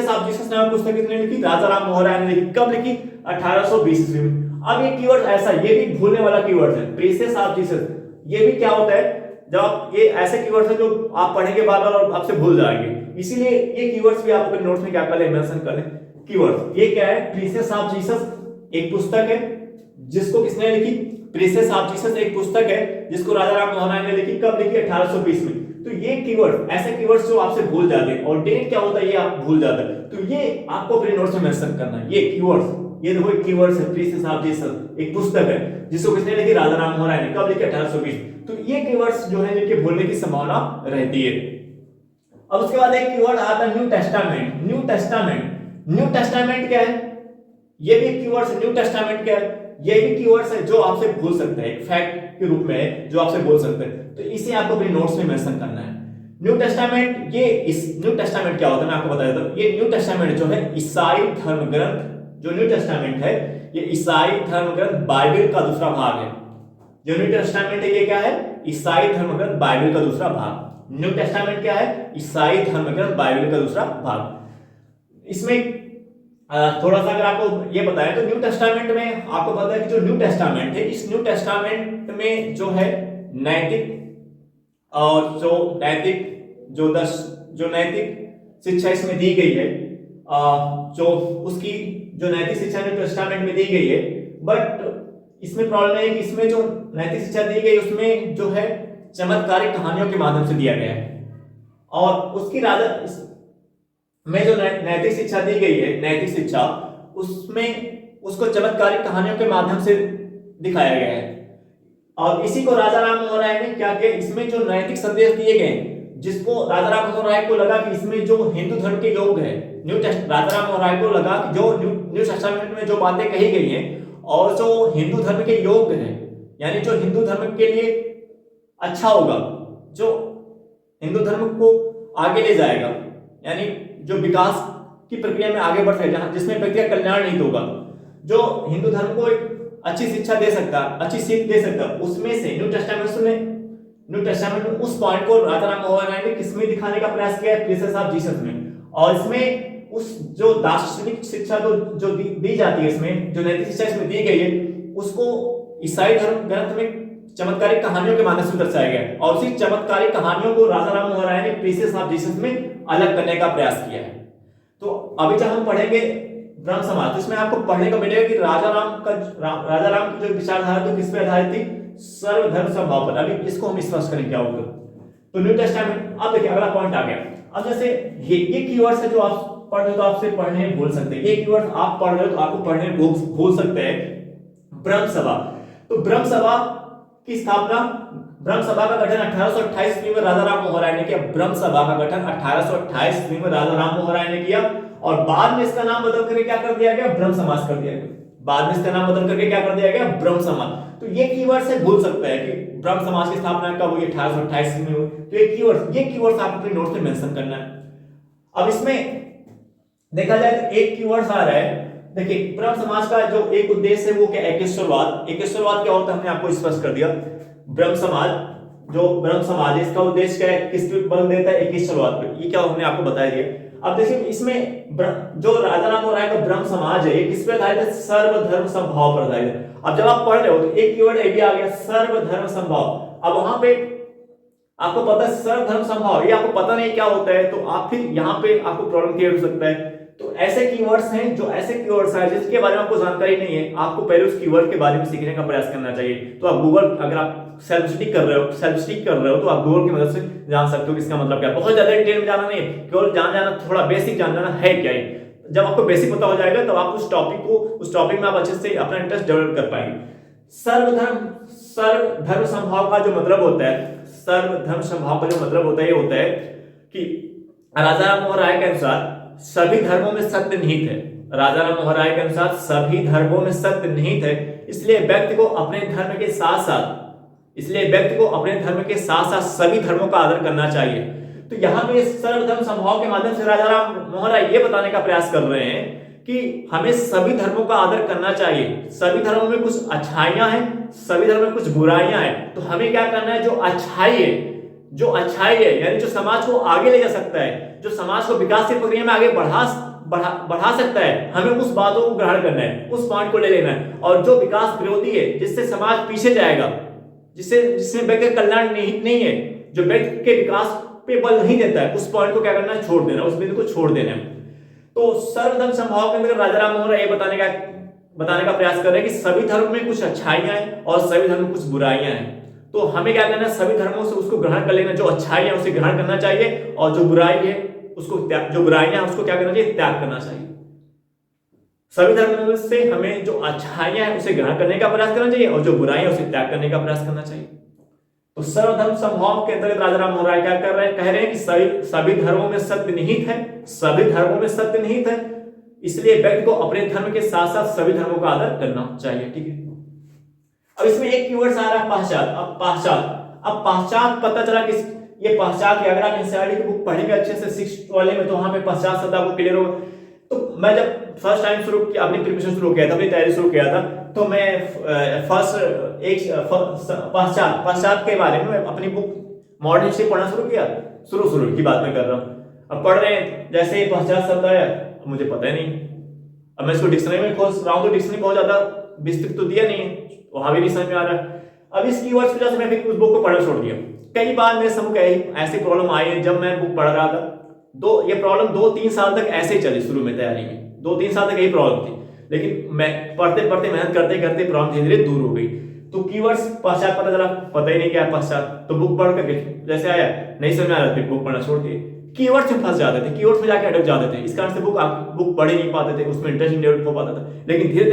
ऑफ जीसस नाम पुस्तक किसने लिखी? राजा राम मोहन राय ने लिखी। कब लिखी? 1820 ईस्वी में। अब ये कीवर्ड ऐसा, ये भी भूलने वाला कीवर्ड है, प्रीसेस ऑफ जीसस। ये भी क्या होता है? जब ये ऐसे कीवर्ड्स हैं जो आप पढ़ेंगे बार बार और आपसे भूल जाएंगे, इसीलिए ये कीवर्ड्स भी आप अपने नोट्स में क्या कर ले? मेंशन कर ले कीवर्ड्स। ये क्या है? प्रीसेस ऑफ जीसस एक पुस्तक है जिसको किसने लिखी? प्रीसेस ऑफ जीसस एक पुस्तक है जिसको राजा राम मोहन राय ने लिखी। कब लिखी? 1820 में। तो ये कीवर्ड, ऐसे कीवर्ड्स जो आपसे भूल जाते हैं और डेट क्या होता है ये आप भूल जाते हैं, तो ये आपको अपने नोट्स में मेंशन करना है। ये कीवर्ड्स, ये देखो कीवर्ड्स है। प्रीसेस ऑफ जीसस एक पुस्तक है जिसको किसने लिखी? राजा राम मोहन राय ने। कब लिखी? 1820। तो ये कीवर्ड्स जो है इनके भूलने की संभावना रहती है। अब उसके बाद एक कीवर्ड आता है न्यू टेस्टामेंट। न्यू टेस्टामेंट क्या है? ये भी कीवर्ड्स। न्यू टेस्टामेंट क्या है? ये भी कीवर्ड्स है जो आपसे भूल सकते हैं, फैक्ट के रूप में जो आपसे बोल सकते हैं। तो इसे आपको अपने नोट्स में मेंशन करना है। न्यू टेस्टामेंट, न्यू टेस्टामेंट क्या होता है मैं आपको बता देता हूं। ये न्यू टेस्टामेंट जो है ईसाई धर्म ग्रंथ, जो न्यू टेस्टामेंट है ये ईसाई धर्म ग्रंथ बाइबल का दूसरा भाग है। जो न्यू टेस्टामेंट है ये क्या है? ईसाई धर्म ग्रंथ बाइबल का दूसरा भाग। न्यू टेस्टामेंट क्या है? ईसाई धर्म ग्रंथ बाइबल का दूसरा भाग। इसमें थोड़ा सा अगर आपको ये बताएं तो न्यू टेस्टामेंट में आपको पता है कि जो न्यू टेस्टामेंट है, इस न्यू टेस्टामेंट में जो है नैतिक और जो नैतिक शिक्षा इसमें दी गई है, जो उसकी जो नैतिक शिक्षा न्यू टेस्टामेंट में दी गई है, बट इसमें प्रॉब्लम है कि इसमें जो नैतिक शिक्षा दी गई उसमें जो है चमत्कारिक कहानियों के माध्यम से दिया गया है। और उसकी में जो नैतिक शिक्षा दी गई है, नैतिक शिक्षा, उसमें उसको चमत्कारिक कहानियों के माध्यम से दिखाया गया है। और इसी को राजा राम मोहन राय ने क्या किया? इसमें जो नैतिक संदेश दिए गए, जिसको राजा राम मोहन राय को लगा कि इसमें जो हिंदू धर्म के योग है, राजा राम मोहन राय को लगा कि जो न्यू टेस्टामेंट में जो बातें कही गई हैं और जो हिंदू धर्म के योग है, यानी जो हिंदू धर्म के लिए अच्छा होगा, जो हिंदू धर्म को आगे ले जाएगा, यानी जो विकास की प्रक्रिया में आगे बढ़ सके, जिसमें व्यक्ति का कल्याण नहीं होगा, जो हिंदू धर्म को एक अच्छी शिक्षा दे सकता, अच्छी सीख दे सकता, उसमें से न्यू टेस्टामेंट में उस पॉइंट को राजा राम मोहन राय ने किसमें दिखाने का प्रयास किया है? प्रीसेस ऑफ जीसस में। और इसमें उस जो दार्शनिक शिक्षा जो दी जाती है, इसमें जो नैतिक शिक्षा इसमें दी गई है, उसको ईसाई धर्म ग्रंथ में चमत्कारिक कहानियों के माध्यम से दर्शाया गया और उसी चमत्कारिक कहानियों को राजा राम मोहन राय ने प्रीसेस ऑफ जीसस में अलग करने का प्रयास किया है। तो अभी जब हम पढ़ेंगे ब्रह्म समाज, तो इसमें आपको पढ़ने को मिलेगा कि राजा राम की जो विचारधारा तो किस पे आधारित थी? सर्वधर्म समभाव पर। अभी इसको हम स्पष्ट करेंगे क्या होगा। तो न्यू टेस्टामेंट। अब देखिए अगला पॉइंट आ गया। अब जैसे ये कीवर्ड्स है जो आप पढ़ रहे हो तो आपसे पढ़ने भूल सकते हैं। ये कीवर्ड्स आप पढ़ रहे हो तो आपको पढ़ने भूल सकते हैं। ब्रह्म सभा। तो ब्रह्म सभा की स्थापना, ब्रह्म सभा का गठन 1828 ईस्वी में राजा राम मोहन राय ने किया। ब्रह्म सभा का गठन 1828 ईस्वी में राजा राम मोहन राय ने किया और बाद में इसका नाम बदल करके क्या कर दिया गया? ब्रह्म समाज कर दिया गया। बाद में इसका नाम बदल करके क्या कर दिया गया? ब्रह्म समाज। तो ये कीवर्ड से भूल सकते हैं कि ब्रह्म समाज की स्थापना कब हुई? 1828 में हुई। तो ये कीवर्ड्स आप अपने नोट में मेंशन करना है। अब इसमें देखा जाए तो एक कीवर्ड्स आ रहा है। देखिए ब्रह्म समाज का जो एक उद्देश्य है वो क्या? एकेश्वरवाद। एकेश्वरवाद क्या होता है हमने आपको स्पष्ट कर दिया। ब्रह्म समाज है, इसका उद्देश्य क्या है? किस पे बल देता है? एकेश्वरवाद पे। ये क्या हमने आपको बता दिया। अब देखिए इसमें जो राजा राम मोहन राय का ब्रह्म समाज है ये किस पे आधारित है? सर्वधर्म समभाव पर आधारित है। अब जब आप पढ़ रहे हो तो एक कीवर्ड ये भी आ गया, सर्वधर्म समभाव। अब वहां पे आपको पता है सर्वधर्म समभाव, ये आपको पता नहीं क्या होता है, तो आप फिर यहाँ पे आपको प्रॉब्लम क्रिएट हो सकता है। तो ऐसे कीवर्ड्स हैं जो ऐसे कीवर्ड्स हैं जिसके बारे में आपको जानकारी नहीं है, आपको पहले उस कीवर्ड के बारे में सीखने का प्रयास करना चाहिए। तो आप गूगल, अगर आप सेल्फ स्टडी कर रहे हो तो आप गूगल की मदद से जान सकते हो कि इसका मतलब क्या है। बहुत ज्यादा डिटेल में जाना नहीं है, केवल जाना थोड़ा बेसिक जान जाना है क्या है। जब आपको बेसिक पता हो जाएगा तब आप उस टॉपिक में आप अच्छे से अपना इंटरेस्ट डेवलप कर पाएंगे। सर्वधर्म समभाव का जो मतलब होता है, सर्वधर्म समभाव का जो मतलब होता है, ये होता है कि राजा राम मोहन राय के अनुसार सभी धर्मों में सत्य निहित है। राजा राम मोहन राय के अनुसार सभी धर्मों में सत्य निहित है, इसलिए व्यक्ति को अपने धर्म के साथ साथ सभी धर्मों का आदर करना चाहिए। तो यहाँ पे सर्वधर्म समभाव के माध्यम से राजा राम मोहन राय ये बताने का प्रयास कर रहे हैं कि हमें सभी धर्मों का आदर करना चाहिए। सभी धर्मों में कुछ अच्छाइयां हैं, सभी धर्मों में कुछ बुराइयां हैं, तो हमें क्या करना है? जो अच्छाई है यानी जो समाज को आगे ले जा सकता है, जो समाज को विकास की प्रक्रिया में आगे बढ़ा सकता है, हमें उस बातों को ग्रहण करना है, उस पॉइंट को ले लेना है। और जो विकास विरोधी है, जिससे समाज पीछे जाएगा, जिसमें व्यक्ति का कल्याण निहित नहीं है, जो व्यक्ति के विकास पे बल नहीं देता है, उस पॉइंट को क्या करना है? छोड़ देना, उस बिंदु को छोड़ देना है। तो सर्वधर्म समभाव के अंदर राजा राम मोहन राय बताने का प्रयास कर रहे हैं कि सभी धर्म में कुछ अच्छाइयां हैं और सभी धर्म में कुछ बुराइयां हैं। तो हमें क्या करना है? सभी धर्मों से उसको ग्रहण कर लेना, जो अच्छाई है उसे ग्रहण करना चाहिए, और जो बुराइयां हैं उसको क्या करना चाहिए? त्याग करना चाहिए। सभी धर्मों से हमें जो अच्छाइयां हैं उसे ग्रहण करने का प्रयास करना चाहिए, और जो बुराइयां उसे त्याग करने का प्रयास करना चाहिए। तो सर्वधर्म समभाव के अंतर्गत राजा राम मोहन राय क्या कह रहे हैं कि सभी धर्मों में सत्य निहित है, सभी धर्मों में सत्य निहित है, इसलिए व्यक्ति को अपने धर्म के साथ साथ सभी धर्मों का आदर करना चाहिए। ठीक है। अब इसमें एक कीवर्ड आ रहा है पश्चात। अब पश्चात पता चला कि ये पश्चात की, अगर आप एनसीईआरटी की बुक पढ़ेंगे अच्छे से 6th वाले में, तो वहां पे पश्चात शब्द आपको क्लियर होगा। तो मैं जब फर्स्ट टाइम अपनी प्रिपरेशन शुरू किया था, अपनी तैयारी शुरू किया था, तो मैं पश्चात के बारे में अपनी बुक मॉडर्न हिस्ट्री पढ़ना शुरू किया। शुरू की बात मैं कर रहा हूँ। अब पढ़ रहे हैं, जैसे ही पश्चात शब्द आया मुझे पता ही नहीं, अब मैं इसको डिक्शनरी में खोज रहा हूँ तो डिक्शनरी बहुत ज्यादा विस्तृत तो दिया नहीं है, वहां भी नहीं समझ में आ रहा है। अब इस कीवर्ड्स की वजह से मैं फिर उस बुक को पढ़ना छोड़ दिया। कई बार मेरे समूह ऐसी प्रॉब्लम आई है जब मैं बुक पढ़ रहा था, ये प्रॉब्लम 2-3 साल तक ऐसे ही चली। शुरू में तैयारी में 2-3 साल तक यही प्रॉब्लम थी, लेकिन मैं पढ़ते मेहनत करते प्रॉब्लम धीरे धीरे दूर हो गई। तो कीवर्ड्स पश्चात पता चला, पता ही नहीं क्या है पश्चात, तो बुक पढ़ करके जैसे आया नहीं समझ में आ रहा, फिर बुक पढ़ना छोड़ दिए। कीवर्ड्स में फंस जाते थे, कीवर्ड्स में जाके अटक जाते थे, इस कारण से बुक पढ़ ही नहीं पाते थे, उसमें इंटरेस्ट डेवलप हो पाता था। लेकिन धीरे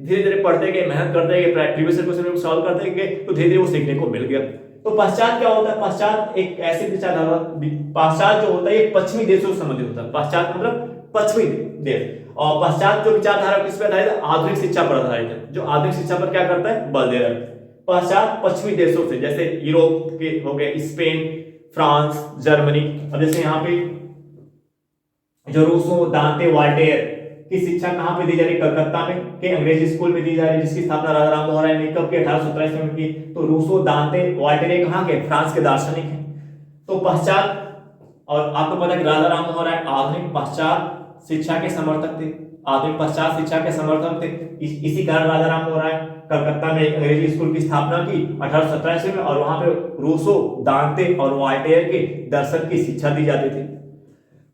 धीरे पढ़ते गए, मेहनत करते गए, प्रीवियस क्वेश्चन को सॉल्व करते गए, तो धीरे धीरे वो सीखने को मिल गया। तो पश्चात क्या होता है? पश्चात एक ऐसी विचारधारा, पश्चात जो होता है ये पश्चिमी देशों से संबंधित होता है। पश्चात मतलब पश्चिमी देश, और पश्चात जो विचारधारा किस पर आधारित है? आधुनिक शिक्षा पर आधारित है, जो आधुनिक शिक्षा पर क्या करता है? बल दे रहा है। पश्चात पश्चिमी देशों से, जैसे यूरोप के हो गए, स्पेन, फ्रांस, जर्मनी। अब जैसे यहाँ पे जो रूसो, दांते, वॉल्टेयर की शिक्षा कहां पे दी जा रही है? कलकत्ता में के अंग्रेजी स्कूल में दी जा रही है, जिसकी स्थापना राजा राम मोहन राय ने कब की? 1827 में की। तो रूसो, दांते, वॉल्टेयर कहां के? फ्रांस के दार्शनिक हैं। तो पश्चात, और आपको पता है कि राजा राम मोहन राय आधुनिक पश्चात शिक्षा के समर्थक थे, आधुनिक पश्चात शिक्षा के समर्थक थे। इसी कारण राजा राम मोहन राय कलकत्ता में अंग्रेजी स्कूल की स्थापना की 1887 में, और वहां पे रूसो, दांते और वॉल्टेयर के दर्शन की शिक्षा दी जाती थी।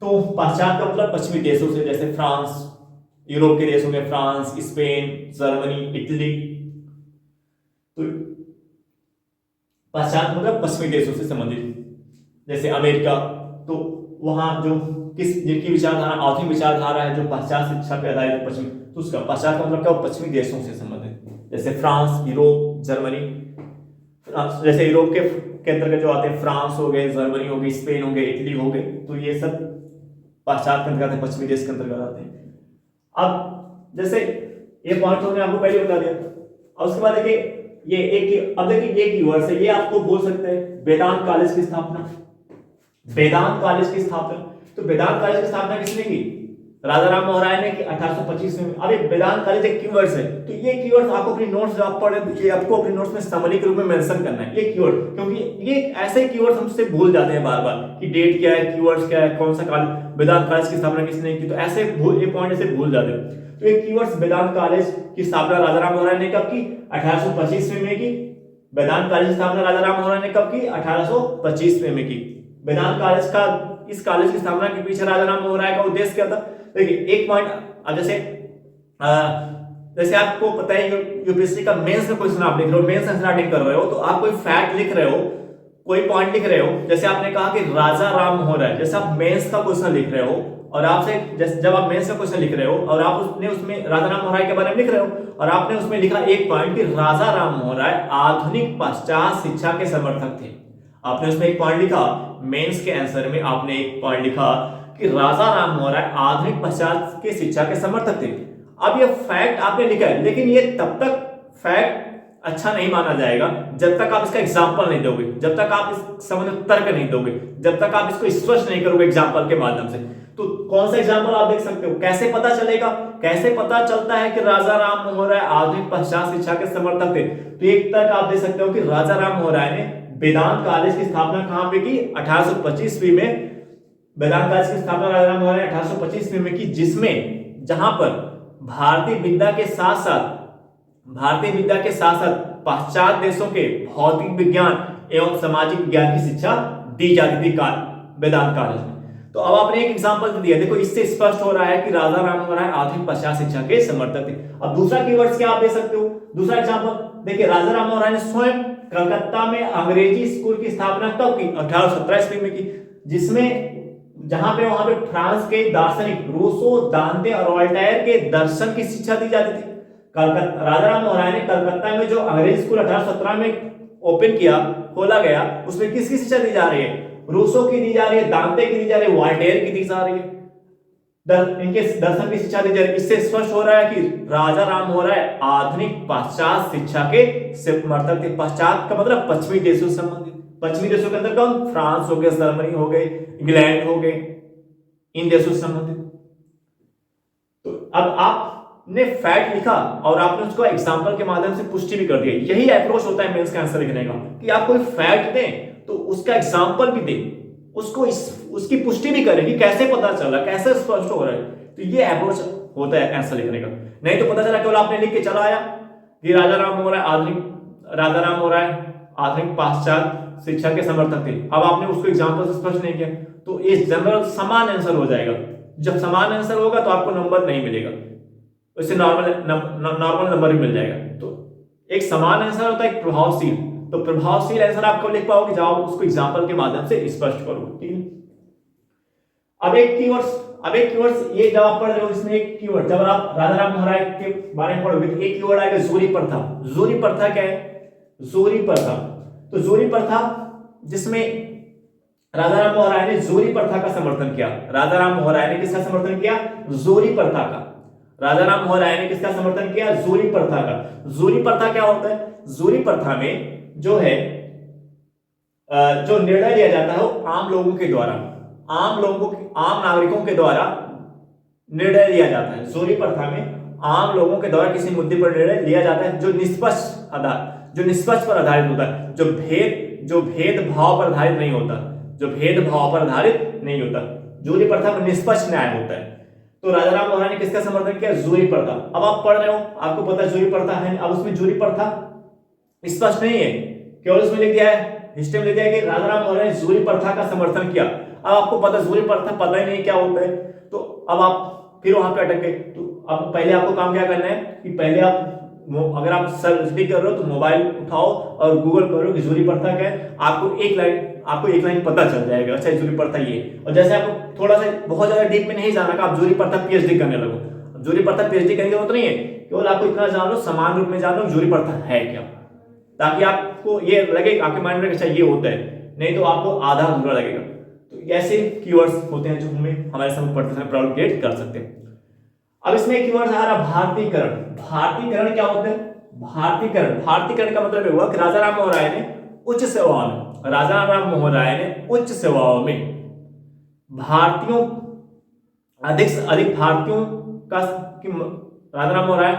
तो पश्चात का मतलब पश्चिमी देशों से, जैसे फ्रांस, यूरोप के देशों में फ्रांस, स्पेन, जर्मनी, इटली। तो पश्चात मतलब पश्चिमी देशों से संबंधित, जैसे अमेरिका। तो वहां जिनकी विचारधारा आधुनिक विचारधारा है, जो पश्चात शिक्षा पे आधारित है, पश्चिमी, तो उसका पश्चात का मतलब क्या? पश्चिमी देशों से संबंधित, जैसे फ्रांस, यूरोप, जर्मनी। जैसे यूरोप के अंतर्गत जो आते हैं, फ्रांस हो गए, जर्मनी हो गई, स्पेन हो गए, इटली हो गए, तो ये सब पश्चात के अंतर्गत, पश्चिमी देश के अंतर्गत आते हैं। अब जैसे ये पॉइंट हमने आपको पहले बता दिया, और उसके बाद देखिए ये कीवर्ड्स है, ये आपको बोल सकते हैं वेदांत कॉलेज की स्थापना। वेदांत कॉलेज की स्थापना, तो वेदांत कॉलेज की स्थापना किसने की? राजा राम मोहन राय ने कि 1825 में। अब वेदांत कॉलेज एक कीवर्ड्स है, तो ये कीवर्ड्स आपको अपनी नोट्स जो आप पढ़े ये आपको अपनी नोट्स में समरी के रूप में मेंशन करना है ये कीवर्ड, क्योंकि ये ऐसे कीवर्ड्स हमसे भूल जाते हैं बार बार कि डेट क्या है, कीवर्ड्स क्या है, कौन सा कॉलेज, वेदांत कॉलेज की स्थापना किसने की, तो ऐसे ये पॉइंट ऐसे भूल जाते हैं। तो ये कीवर्ड्स, वेदांत कॉलेज की स्थापना राजा राम मोहन राय ने कब की, 1825 में की। वेदांत कॉलेज की स्थापना राजा राम मोहन राय ने कब की, 1825 में की। वेदांत कॉलेज का, इस कॉलेज की स्थापना के पीछे राजा राम मोहन राय का उद्देश्य क्या था? देखिए एक पॉइंट, अब जैसे आपको पता है यूपीएससी का मेंस में क्वेश्चन आप लिख रहे हो, मेंस स्टार्टिंग कर रहे हो, तो आप कोई फैक्ट लिख रहे हो, कोई पॉइंट लिख रहे हो, जैसे आपने कहा कि राजा राम मोहन राय, जैसे आप मेंस का क्वेश्चन लिख रहे हो और आपसे जब आप मेंस का क्वेश्चन लिख रहे हो और आप उसमें राजा राम मोहन राय के बारे में लिख रहे हो और आपने उसमें लिखा एक पॉइंट कि राजा राम मोहन राय आधुनिक पाश्चात्य शिक्षा के समर्थक थे। आपने उसमें एक पॉइंट लिखा, मेंस के आंसर में आपने एक पॉइंट लिखा कि राजा राम मोहन राय आधुनिक पाश्चात्य के शिक्षा के समर्थक थे। अब ये फैक्ट आपने लिखा है, लेकिन ये तब तक फैक्ट अच्छा नहीं माना जाएगा जब तक आप इसका एग्जाम्पल नहीं दोगे, जब तक आप इस संबंध में तर्क नहीं दोगे, जब तक आप इसको स्पष्ट नहीं करोगे एग्जाम्पल के माध्यम से। तो कौन सा एग्जाम्पल आप देख सकते हो? कैसे पता चलेगा, कैसे पता चलता है कि राजा राम मोहन राय आधुनिक पाश्चात्य शिक्षा के समर्थक थे? तो एक तर्क आप दे सकते हो कि राजा राम मोहन राय ने वेदांत कॉलेज की स्थापना कहां पे की, 1825 में। वेदांत कॉलेज की स्थापना राजा राम मोहन राय 1825 में की, जिसमें जहां पर भारतीय विद्या के साथ साथ पाश्चात्य देशों के भौतिक विज्ञान एवं सामाजिक विज्ञान की शिक्षा दी जाती थी वेदांत कॉलेज में। तो अब आपने एक एग्जांपल दिया, देखो इससे स्पष्ट हो रहा है कि राजा राम मोहन राय आधुनिक पाश्चात्य शिक्षा के समर्थक थे। अब दूसरा कीवर्ड्स क्या आप दे सकते हो? दूसरा एग्जांपल देखिए, राजा राम मोहन राय ने स्वयं कलकत्ता में अंग्रेजी स्कूल की स्थापना कब की? 1817 ईस्वी में की, जिसमें जहां पे वहां पे फ्रांस के दार्शनिक रूसो, दांते और वोल्टेयर के दर्शन की शिक्षा दी जाती थी। राजा राम मोहन राय ने कलकत्ता में जो अंग्रेजी स्कूल 1817 में ओपन किया, खोला गया, उसमें किसकी शिक्षा दी जा रही है? रूसो की दी जा रही है, दांते की दी जा रही है, वोल्टेयर की दी जा रही है, इनके दर्शन की शिक्षा दी जा रही है। इससे स्पष्ट हो रहा है कि राजा राम मोहन राय आधुनिक पाश्चात्य शिक्षा के समर्थक थे। पाश्चात्य का मतलब पश्चिमी देशों से संबंधित, पश्चिमी देशों के अंदर कौन? फ्रांस हो गया, जर्मनी हो गए, इंग्लैंड हो गए, इन देशों से संबंधित। तो अब आपने फैक्ट लिखा और आपने उसको एग्जांपल के माध्यम से पुष्टि भी कर दिया। यही अप्रोच होता है मेंस का आंसर लिखने का, कि आप कोई फैक्ट दें तो उसका एग्जांपल भी दें, उसको उसकी पुष्टि भी करें कि कैसे पता चला, कैसे स्पष्ट हो रहा है। तो ये अप्रोच होता है आंसर लिखने का। नहीं तो पता चला केवल आपने लिख के चला आया कि राजा राम मोहन राय आधुनिक पाश्चात्य शिक्षा के समर्थक थे। अब आपने उसको एग्जांपल से स्पष्ट नहीं किया, तो ये जनरल समान आंसर हो जाएगा। जब समान आंसर होगा तो आपको नंबर नहीं मिलेगा, उससे नॉर्मल नंबर भी मिल जाएगा। तो एक समान आंसर होता है, एक प्रभावशील। तो प्रभावशील आंसर आप कब लिख पाओगे? जब आप उसको एग्जांपल के माध्यम से स्पष्ट करोगे। ठीक है, अब एक कीवर्ड्स ये जब आप पढ़ रहे हो, इसमें एक कीवर्ड, जब आप राजा राम मोहन राय के बारे में पढ़ोगे तो एक कीवर्ड आएगा जोरी प्रथा। जोरी प्रथा क्या है? जोरी प्रथा, तो जोरी प्रथा जिसमें राजा राम मोहन राय ने जोरी प्रथा का समर्थन किया। राजा राम मोहन राय ने किसका समर्थन किया? जोरी प्रथा का। राजा राम मोहन राय ने किसका समर्थन किया? जोरी प्रथा का। जोरी प्रथा क्या होता है? जोरी प्रथा में जो है जो निर्णय लिया जाता है वो आम लोगों के द्वारा, आम नागरिकों के द्वारा निर्णय लिया जाता है। जोरी प्रथा में आम लोगों के द्वारा किसी मुद्दे पर निर्णय लिया जाता है जो निष्पक्ष पर आधारित होता है, जो भेदभाव पर आधारित नहीं होता, जोरी प्रथा में निष्पक्ष न्याय होता है। तो राजा राम मोहन राय ने किसका समर्थन किया? जोरी प्रथा। अब आप पढ़ रहे हो, आपको पता है जोरी प्रथा है। अब उसमें जोरी प्रथा स्पष्ट नहीं है, केवल उसमें लिख दिया है, हिस्ट्री में लिख दिया है कि राजा राम मोहन राय ने जोरी प्रथा का समर्थन किया। अब आपको पता जोरी प्रथा पता ही नहीं क्या होता है, तो अब आप फिर वहां पे अटक गए। तो अब पहले आपको काम क्या करना है कि पहले आप, अगर आप सर्च कर रहे हो तो मोबाइल उठाओ और गूगल करो कि जोरी प्रथा क्या है। आपको एक लाइन पता चल जाएगा, अच्छा जोरी प्रथा ये। और जैसे आपको थोड़ा सा बहुत ज्यादा डीप में नहीं जाना का, आप जोरी प्रथा पीएचडी करने लगो। जोरी प्रथा पीएचडी करने की जरूरत नहीं है, केवल आपको इतना जान लो, समान रूप में जान लो जोरी प्रथा है क्या, ताकि आपको ये लगे, आपके माइंड में अच्छा ये होता है, नहीं तो आपको आधा अधूरा लगेगा। तो ऐसे कीवर्ड्स होते हैं जो हमारे सामने पढ़ते समय प्रॉब्लम क्रिएट कर सकते हैं। अब इसमें कीवर्ड आ रहा भारतीकरण। भारतीकरण क्या होता है? भारतीकरण का मतलब हुआ कि राजा राम मोहन राय ने उच्च सेवाओं में भारतीयों अधिक से अधिक भारतीयों का राजा राम मोहन राय,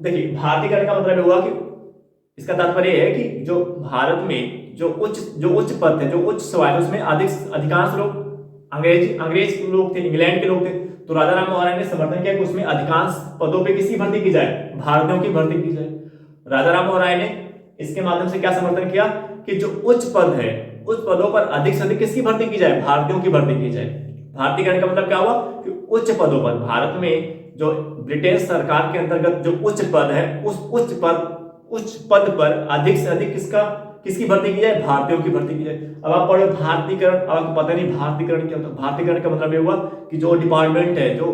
देखिए भारतीयकरण का मतलब हुआ कि इसका तात्पर्य है कि जो भारत में जो उच्च पद थे, जो उच्च सभा थे, उसमें अधिकांश लोग अंग्रेज लोग थे, इंग्लैंड के लोग थे। तो राजा राम मोहन राय ने समर्थन किया कि उसमें अधिकांश पदों पे किसकी भर्ती की जाए, भारतीयों की भर्ती की जाए। राजा राम मोहन राय ने इसके माध्यम से क्या समर्थन किया कि जो उच्च पद है, उस पदों पर अधिक से अधिक किसकी भर्ती की जाए, भारतीयों की भर्ती की जाए। भारतीयकरण का मतलब क्या हुआ कि उच्च पदों पर, भारत में जो ब्रिटिश सरकार के अंतर्गत जो उच्च पद है, उस उच्च पद पर अधिक से अधिक किसकी भर्ती की जाए, भारतीयों की भर्ती की जाए। अब आप पढ़ो भारतीयकरण, अब आपको पता नहीं भारतीयकरण क्या होता है। भारतीयकरण का मतलब ये हुआ कि जो डिपार्टमेंट है, जो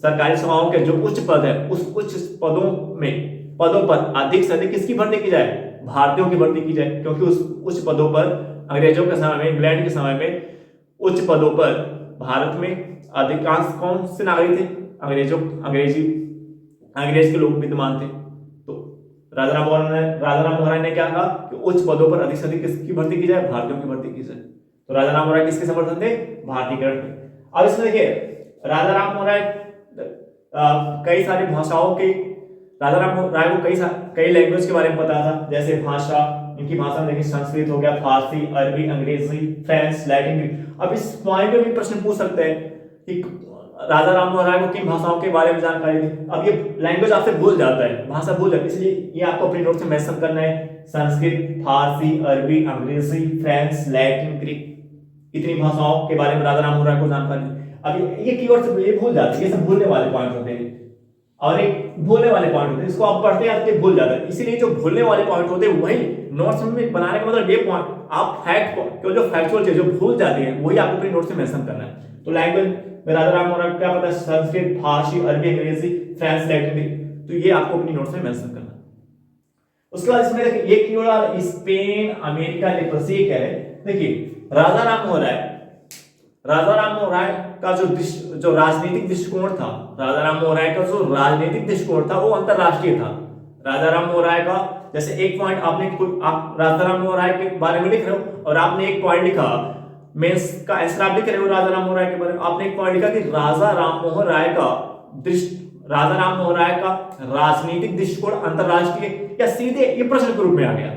सरकारी सेवाओं के जो उच्च पद है, उस उच्च पदों पर अधिक से अधिक किसकी भर्ती की जाए, भारतीयों की भर्ती की जाए। क्योंकि उस उच्च पदों पर अंग्रेजों के समय में, इंग्लैंड के समय में उच्च पदों पर भारत में अधिकांश कौन से नागरिक थे, अंग्रेज के लोग विद्यमान थे। तो राजा राम मोहन राय ने क्या कहा कि उच्च पदों पर अधिक से अधिक किसकी भर्ती की जाए, भारतीयों की भर्ती की जाए। तो राजा राम मोहन राय किसके समर्थन थे, भारतीयकरण के। अब इसमें देखिए राजा राम मोहन राय कई सारी भाषाओं के, राजा राम मोहन राय को कई लैंग्वेज के बारे में पता था। जैसे भाषा, इनकी भाषा में देखिए संस्कृत हो गया, फारसी, अरबी, अंग्रेजी, फ्रेंच, लैटिन। अब इस पॉइंट में भी प्रश्न पूछ सकते हैं कि राजा राम मोहन राय को किन भाषाओं के बारे में जानकारी थी। अब ये लैंग्वेज आपसे भूल जाता है, भाषा भूल जाती है, इसलिए ये आपको अपनी नोट से मेंशन करना है। संस्कृत, फारसी, अरबी, अंग्रेजी, फ्रेंच, लैटिन, ग्रीक, इतनी भाषाओं के बारे में राजा राम मोहन राय को जानकारी। अब ये कीवर्ड से ये भूल जाते हैं, ये सब भूलने वाले पॉइंट होते हैं और एक भूलने वाले पॉइंट होते हैं, इसको आप पढ़ते आते भूल जाते हैं। इसीलिए जो भूलने वाले पॉइंट होते हैं वही नोट्स में बनाने का मतलब ये पॉइंट, आप फैक्ट को जो फैक्चुअल चीज जो भूल जाते हैं वही आपको अपनी नोट से मेंशन करना है। तो लैंग्वेज में राजा राम मोहन राय क्या पता है, संस्कृत, फारसी, अरबी, अंग्रेजी, फ्रेंच, लैटिन, तो ये आपको अपनी नोट्स में मेंशन करना है। उसके बाद इसमें देखिए ये कीवर्ड स्पेन, अमेरिका, लेप्रोसी क्या है। देखिए राजा राम मोहन राय का जो राजनीतिक दृष्टिकोण था, राजा राम मोहन राय का जो राजनीतिक दृष्टिकोण था वो अंतरराष्ट्रीय था। राजा राम मोहन राय का जैसे एक पॉइंट आप राजा राम मोहन राय के बारे में लिख रहे हो और आपने एक पॉइंट लिखा, मेंस का आंसर आप लिख रहे हो राजा राम मोहन राय के बारे में, आपने एक पॉइंट लिखा कि राजा राम मोहन राय का राजनीतिक दृष्टिकोण अंतरराष्ट्रीय, या सीधे ये प्रश्न के रूप में आ गया,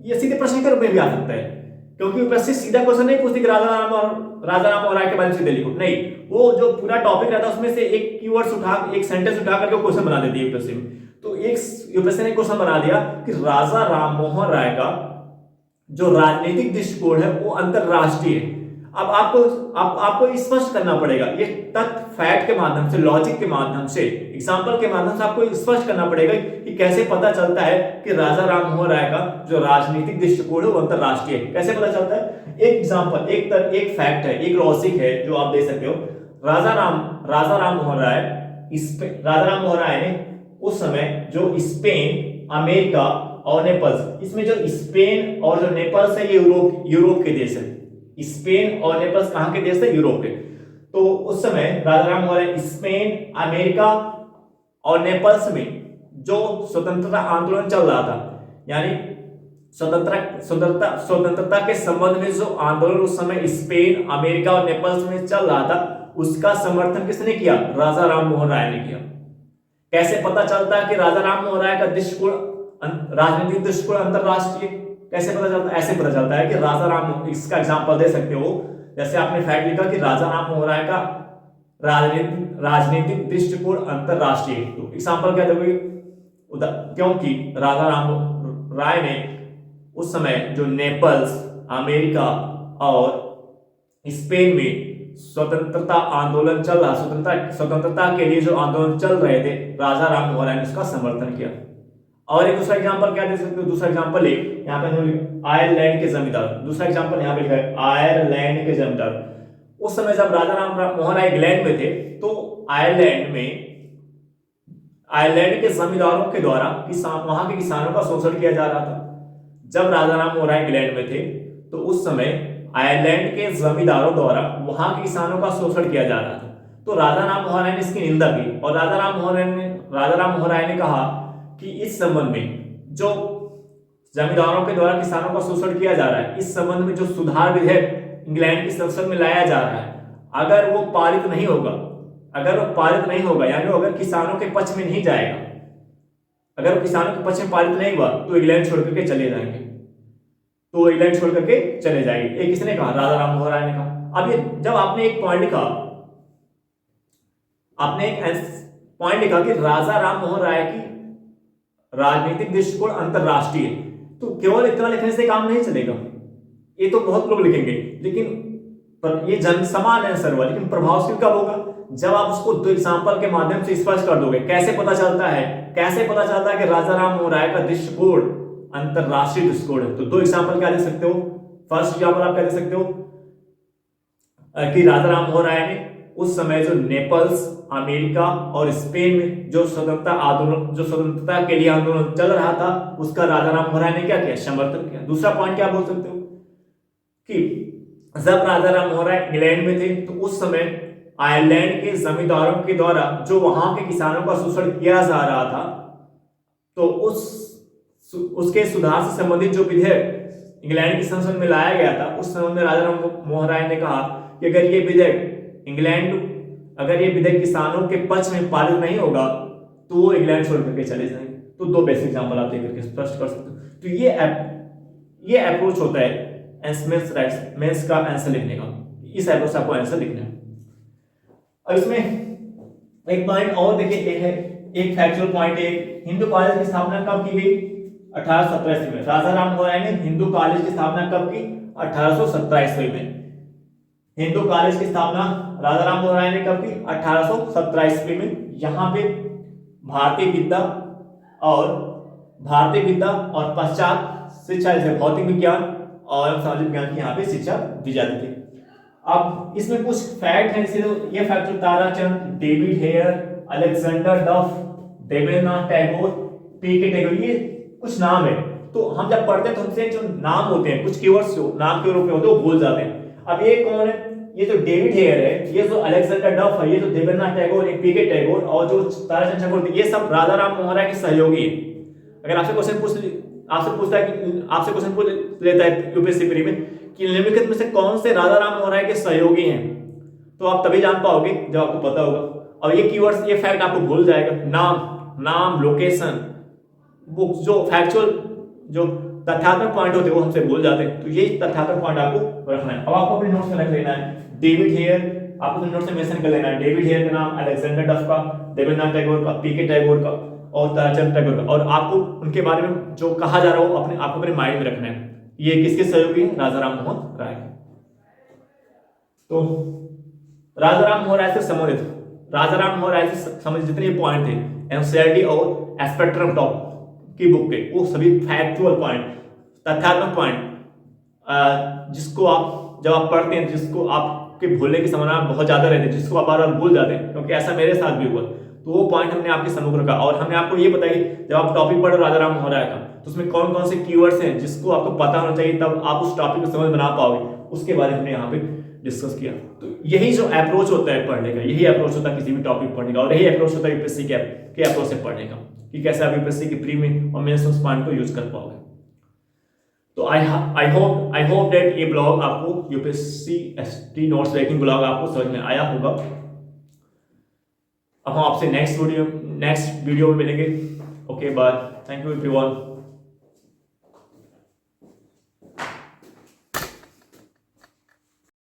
ये सीधे प्रश्न के रूप में भी आ सकता है। क्योंकि यूपीएससी सीधा क्वेश्चन नहीं पूछती कि राजा राम मोहन राय के बारे में सीधे लिखो, नहीं, वो जो पूरा टॉपिक रहता है उसमें से एक कीवर्ड्स एक सेंटेंस उठा करके क्वेश्चन बना देती है यूपीएससी में। तो एक यूपीएससी ने क्वेश्चन बना दिया कि राजा राम मोहन राय का जो राजनीतिक दृष्टिकोण है वो अंतरराष्ट्रीय है। अब आपको स्पष्ट करना पड़ेगा, ये तथ्य फैक्ट के माध्यम से, लॉजिक के माध्यम से, एग्जांपल के माध्यम से आपको स्पष्ट करना पड़ेगा कि कैसे पता चलता है कि राजा राम मोहन राय का जो राजनीतिक दृष्टिकोण है वो अंतरराष्ट्रीय है। कैसे पता चलता है, एक एग्जांपल, एक फैक्ट है, एक लॉजिक है जो आप दे सकते हो। राजा राम मोहन राय ने उस समय जो स्पेन, अमेरिका और नेपाल, इसमें जो स्पेन और जो नेपाल है ये यूरोप के देश है। स्पेन और नेपाल कहां के देश थे, यूरोप के। तो उस समय राजा राम मोहन राय स्पेन, अमेरिका और नेपाल में जो स्वतंत्रता आंदोलन चल रहा था, यानी स्वतंत्रता के संबंध में जो आंदोलन उस समय स्पेन, अमेरिका और नेपाल में चल रहा था, उसका समर्थन किसने किया, राजा राम मोहन राय ने किया। कैसे पता चलता है कि राजा राम मोहन राय का दृष्टिकोण, राजनीतिक दृष्टिकोण अंतरराष्ट्रीय, कैसे पता चलता है, ऐसे पता चलता है कि राजा राम, इसका एग्जांपल दे सकते हो, जैसे आपने फैक्ट लिखा कि राजा राम मोहन राय का राजनीतिक दृष्टिकोण अंतरराष्ट्रीय, तो एग्जांपल क्या दोगे, क्योंकि राजा राम राय ने उस समय जो नेपाल, अमेरिका और स्पेन में स्वतंत्रता आंदोलन चल रहा, स्वतंत्रता के लिए जो आंदोलन चल रहे थे, राजा राम मोहन राय ने उसका समर्थन किया। और एक दूसरा एग्जांपल क्या दे सकते हो, दूसरा एग्जांपल यहाँ पे आयरलैंड के जमींदार, दूसरा एग्जांपल यहाँ पे लिखा है आयरलैंड के जमींदार। उस समय जब राजा राम मोहन राय इंग्लैंड में थे तो आयरलैंड के जमींदारों के द्वारा वहां के किसानों का शोषण किया जा रहा था। जब राजा राम मोहन राय इंग्लैंड में थे तो उस समय आयरलैंड के जमींदारों द्वारा वहां के किसानों का शोषण किया जा रहा था। तो राजा राम मोहन राय ने इसकी निंदा की और राजा राम मोहन राय ने कहा कि इस संबंध में जो जमींदारों के द्वारा किसानों का शोषण किया जा रहा है, इस संबंध में जो सुधार विधेयक इंग्लैंड की संसद में लाया जा रहा है, अगर वो पारित नहीं होगा, अगर वो पारित नहीं होगा, यानी वो अगर किसानों के पक्ष में नहीं जाएगा, अगर वो किसानों के पक्ष में पारित नहीं हुआ तो इंग्लैंड छोड़ करके चले जाएंगे, तो इंग्लैंड छोड़ करके चले जाएंगे। ये किसने कहा? राजा राम मोहन राय ने कहा। अब ये जब आपने एक पॉइंट लिखा, आपने एक पॉइंट लिखा कि राजा राम मोहन राय की राजनीतिक दृष्टिकोण अंतरराष्ट्रीय, तो केवल इतना लिखने से काम नहीं चलेगा। ये तो बहुत लोग लिखेंगे, लेकिन ये जन समान आंसर हुआ, लेकिन प्रभावशील कब होगा? जब आप उसको दो एग्जांपल के माध्यम से स्पष्ट कर दोगे। कैसे पता चलता है? कैसे पता चलता है कि राजा राम मोहन राय का दृष्टिकोण अंतरराष्ट्रीय दृष्टिकोण है? तो दो एग्जांपल क्या दे सकते हो? फर्स्ट एग्जांपल आप क्या दे सकते हो कि राजा राम मोहन राय ने उस समय जो नेपल्स, अमेरिका और स्पेन में जो स्वतंत्रता के लिए आंदोलन चल रहा था, उसका राजा राम मोहन राय ने क्या किया? समर्थन किया। दूसरा पॉइंट क्या बोल सकते हो कि जब राजा राम मोहन राय इंग्लैंड में थे तो उस समय आयरलैंड के जमींदारों के द्वारा जो वहां के किसानों का शोषण किया जा रहा था, तो उसके सुधार से संबंधित जो विधेयक इंग्लैंड की संसद में लाया गया था, उस संबंध में राजा राम मोहन राय ने कहा कि अगर ये विधेयक किसानों के पक्ष में पारित नहीं होगा तो वो इंग्लैंड छोड़ करके चले जाएंगे। तो दो बेसिक एग्जांपल आप देकर के स्पष्ट कर सकते हो। तो ये अप्रोच होता है मेंस का आंसर लिखने का। इस अप्रोच से आपको आंसर लिखना है। अब इसमें एक पॉइंट और देखिए, एक फैक्चुअल पॉइंट है। हिंदू कॉलेज की स्थापना कब की गई? 1817 ईस्वी में। राजा राम मोहन राय ने हिंदू कॉलेज की स्थापना कब की? 1817 ईस्वी में। हिंदू कॉलेज की स्थापना राजा राम मोहन राय ने कब की? 1817 ईस्वी में। यहाँ पे भारतीय विद्या और पश्चात शिक्षा, जैसे भौतिक विज्ञान और सामाजिक विज्ञान की यहाँ पे शिक्षा दी जाती थी। अब इसमें कुछ फैक्ट है, ये fact Tarachand, David Hare, Alexander डफ, देवेंद्रनाथ टैगोर, पीके टैगोर, ये कुछ नाम है। तो हम जब पढ़ते हैं तो हमसे जो नाम होते हैं, कुछ कीवर्ड्स जो नाम के रूप में होते हैं वो भूल जाते हैं। अब ये कौन है? ये जो डेविड हेयर है, ये जो अलेक्जेंडर डफ है, ये जो देवेंद्रनाथ टैगोर, ये पीके टैगोर और जो ताराचंद टैगोर, ये सब राजा राम मोहन राय के सहयोगी है। अगर आपसे क्वेश्चन पूछ लेता है यूपीएससी प्री में कि निम्नलिखित में से कौन से राजा राम मोहन राय के सहयोगी हैं, तो आप तभी जान पाओगे जब आपको पता होगा। और ये कीवर्ड्स, ये फैक्ट आपको भूल जाएगा। नाम, लोकेशन, वो जो फैक्चुअल जो तथ्यात्मक पॉइंट होते हैं वो हमसे भूल जाते हैं। तो ये तथ्यात्मक पॉइंट आपको रखना है। अब आपको अपने नोट्स में रख लेना है डेविड हेयर, आपको अपने नोट्स में मेंशन कर लेना है डेविड हेयर का नाम, अलेक्जेंडर डफ का, देवेंद्रनाथ टैगोर का, पीके टैगोर का और ताराचंद टैगोर का। और आपको उनके बारे में जो कहा जा रहा हो आपको अपने माइंड में रखना है। ये किसके सहयोगी है? राजा राम मोहन राय। तो राजा राम मोहन राय से संबंधित जितने पॉइंट थे एनसीईआरटी और स्पेक्ट्रम टॉप की बुक के, वो सभी फैक्चुअल पॉइंट, तथ्यात्मक पॉइंट, जिसको आप जब आप पढ़ते हैं, जिसको आपके भूलने की संभावना बहुत ज्यादा रहती है, जिसको आप बार बार भूल जाते हैं, क्योंकि ऐसा मेरे साथ भी हुआ। तो वो पॉइंट हमने आपके सम्मुख रखा और हमने आपको ये बताया जब आप टॉपिक पढ़ो राजा राम मोहन राय का, तो उसमें कौन कौन से कीवर्ड्स हैं जिसको आपको पता होना चाहिए, तब आप उस टॉपिक को समझ बना पाओगे। उसके बारे में हमने यहाँ पे डिस्कस किया। तो यही जो अप्रोच होता है पढ़ने का, यही अप्रोच होता है किसी भी टॉपिक पढ़ने का, और यही अप्रोच होता है यूपीएससी के अप्रोच से पढ़ने का, कि कैसे आप यूपीएससी की प्री में और मेंस उस पॉइंट को यूज कर पाओगे। तो आई होप दैट ये ब्लॉग आपको UPSC ST notes ranking blog आपको समझ में आया होगा। अब हम आपसे नेक्स्ट वीडियो में मिलेंगे। Okay bye, thank you everyone.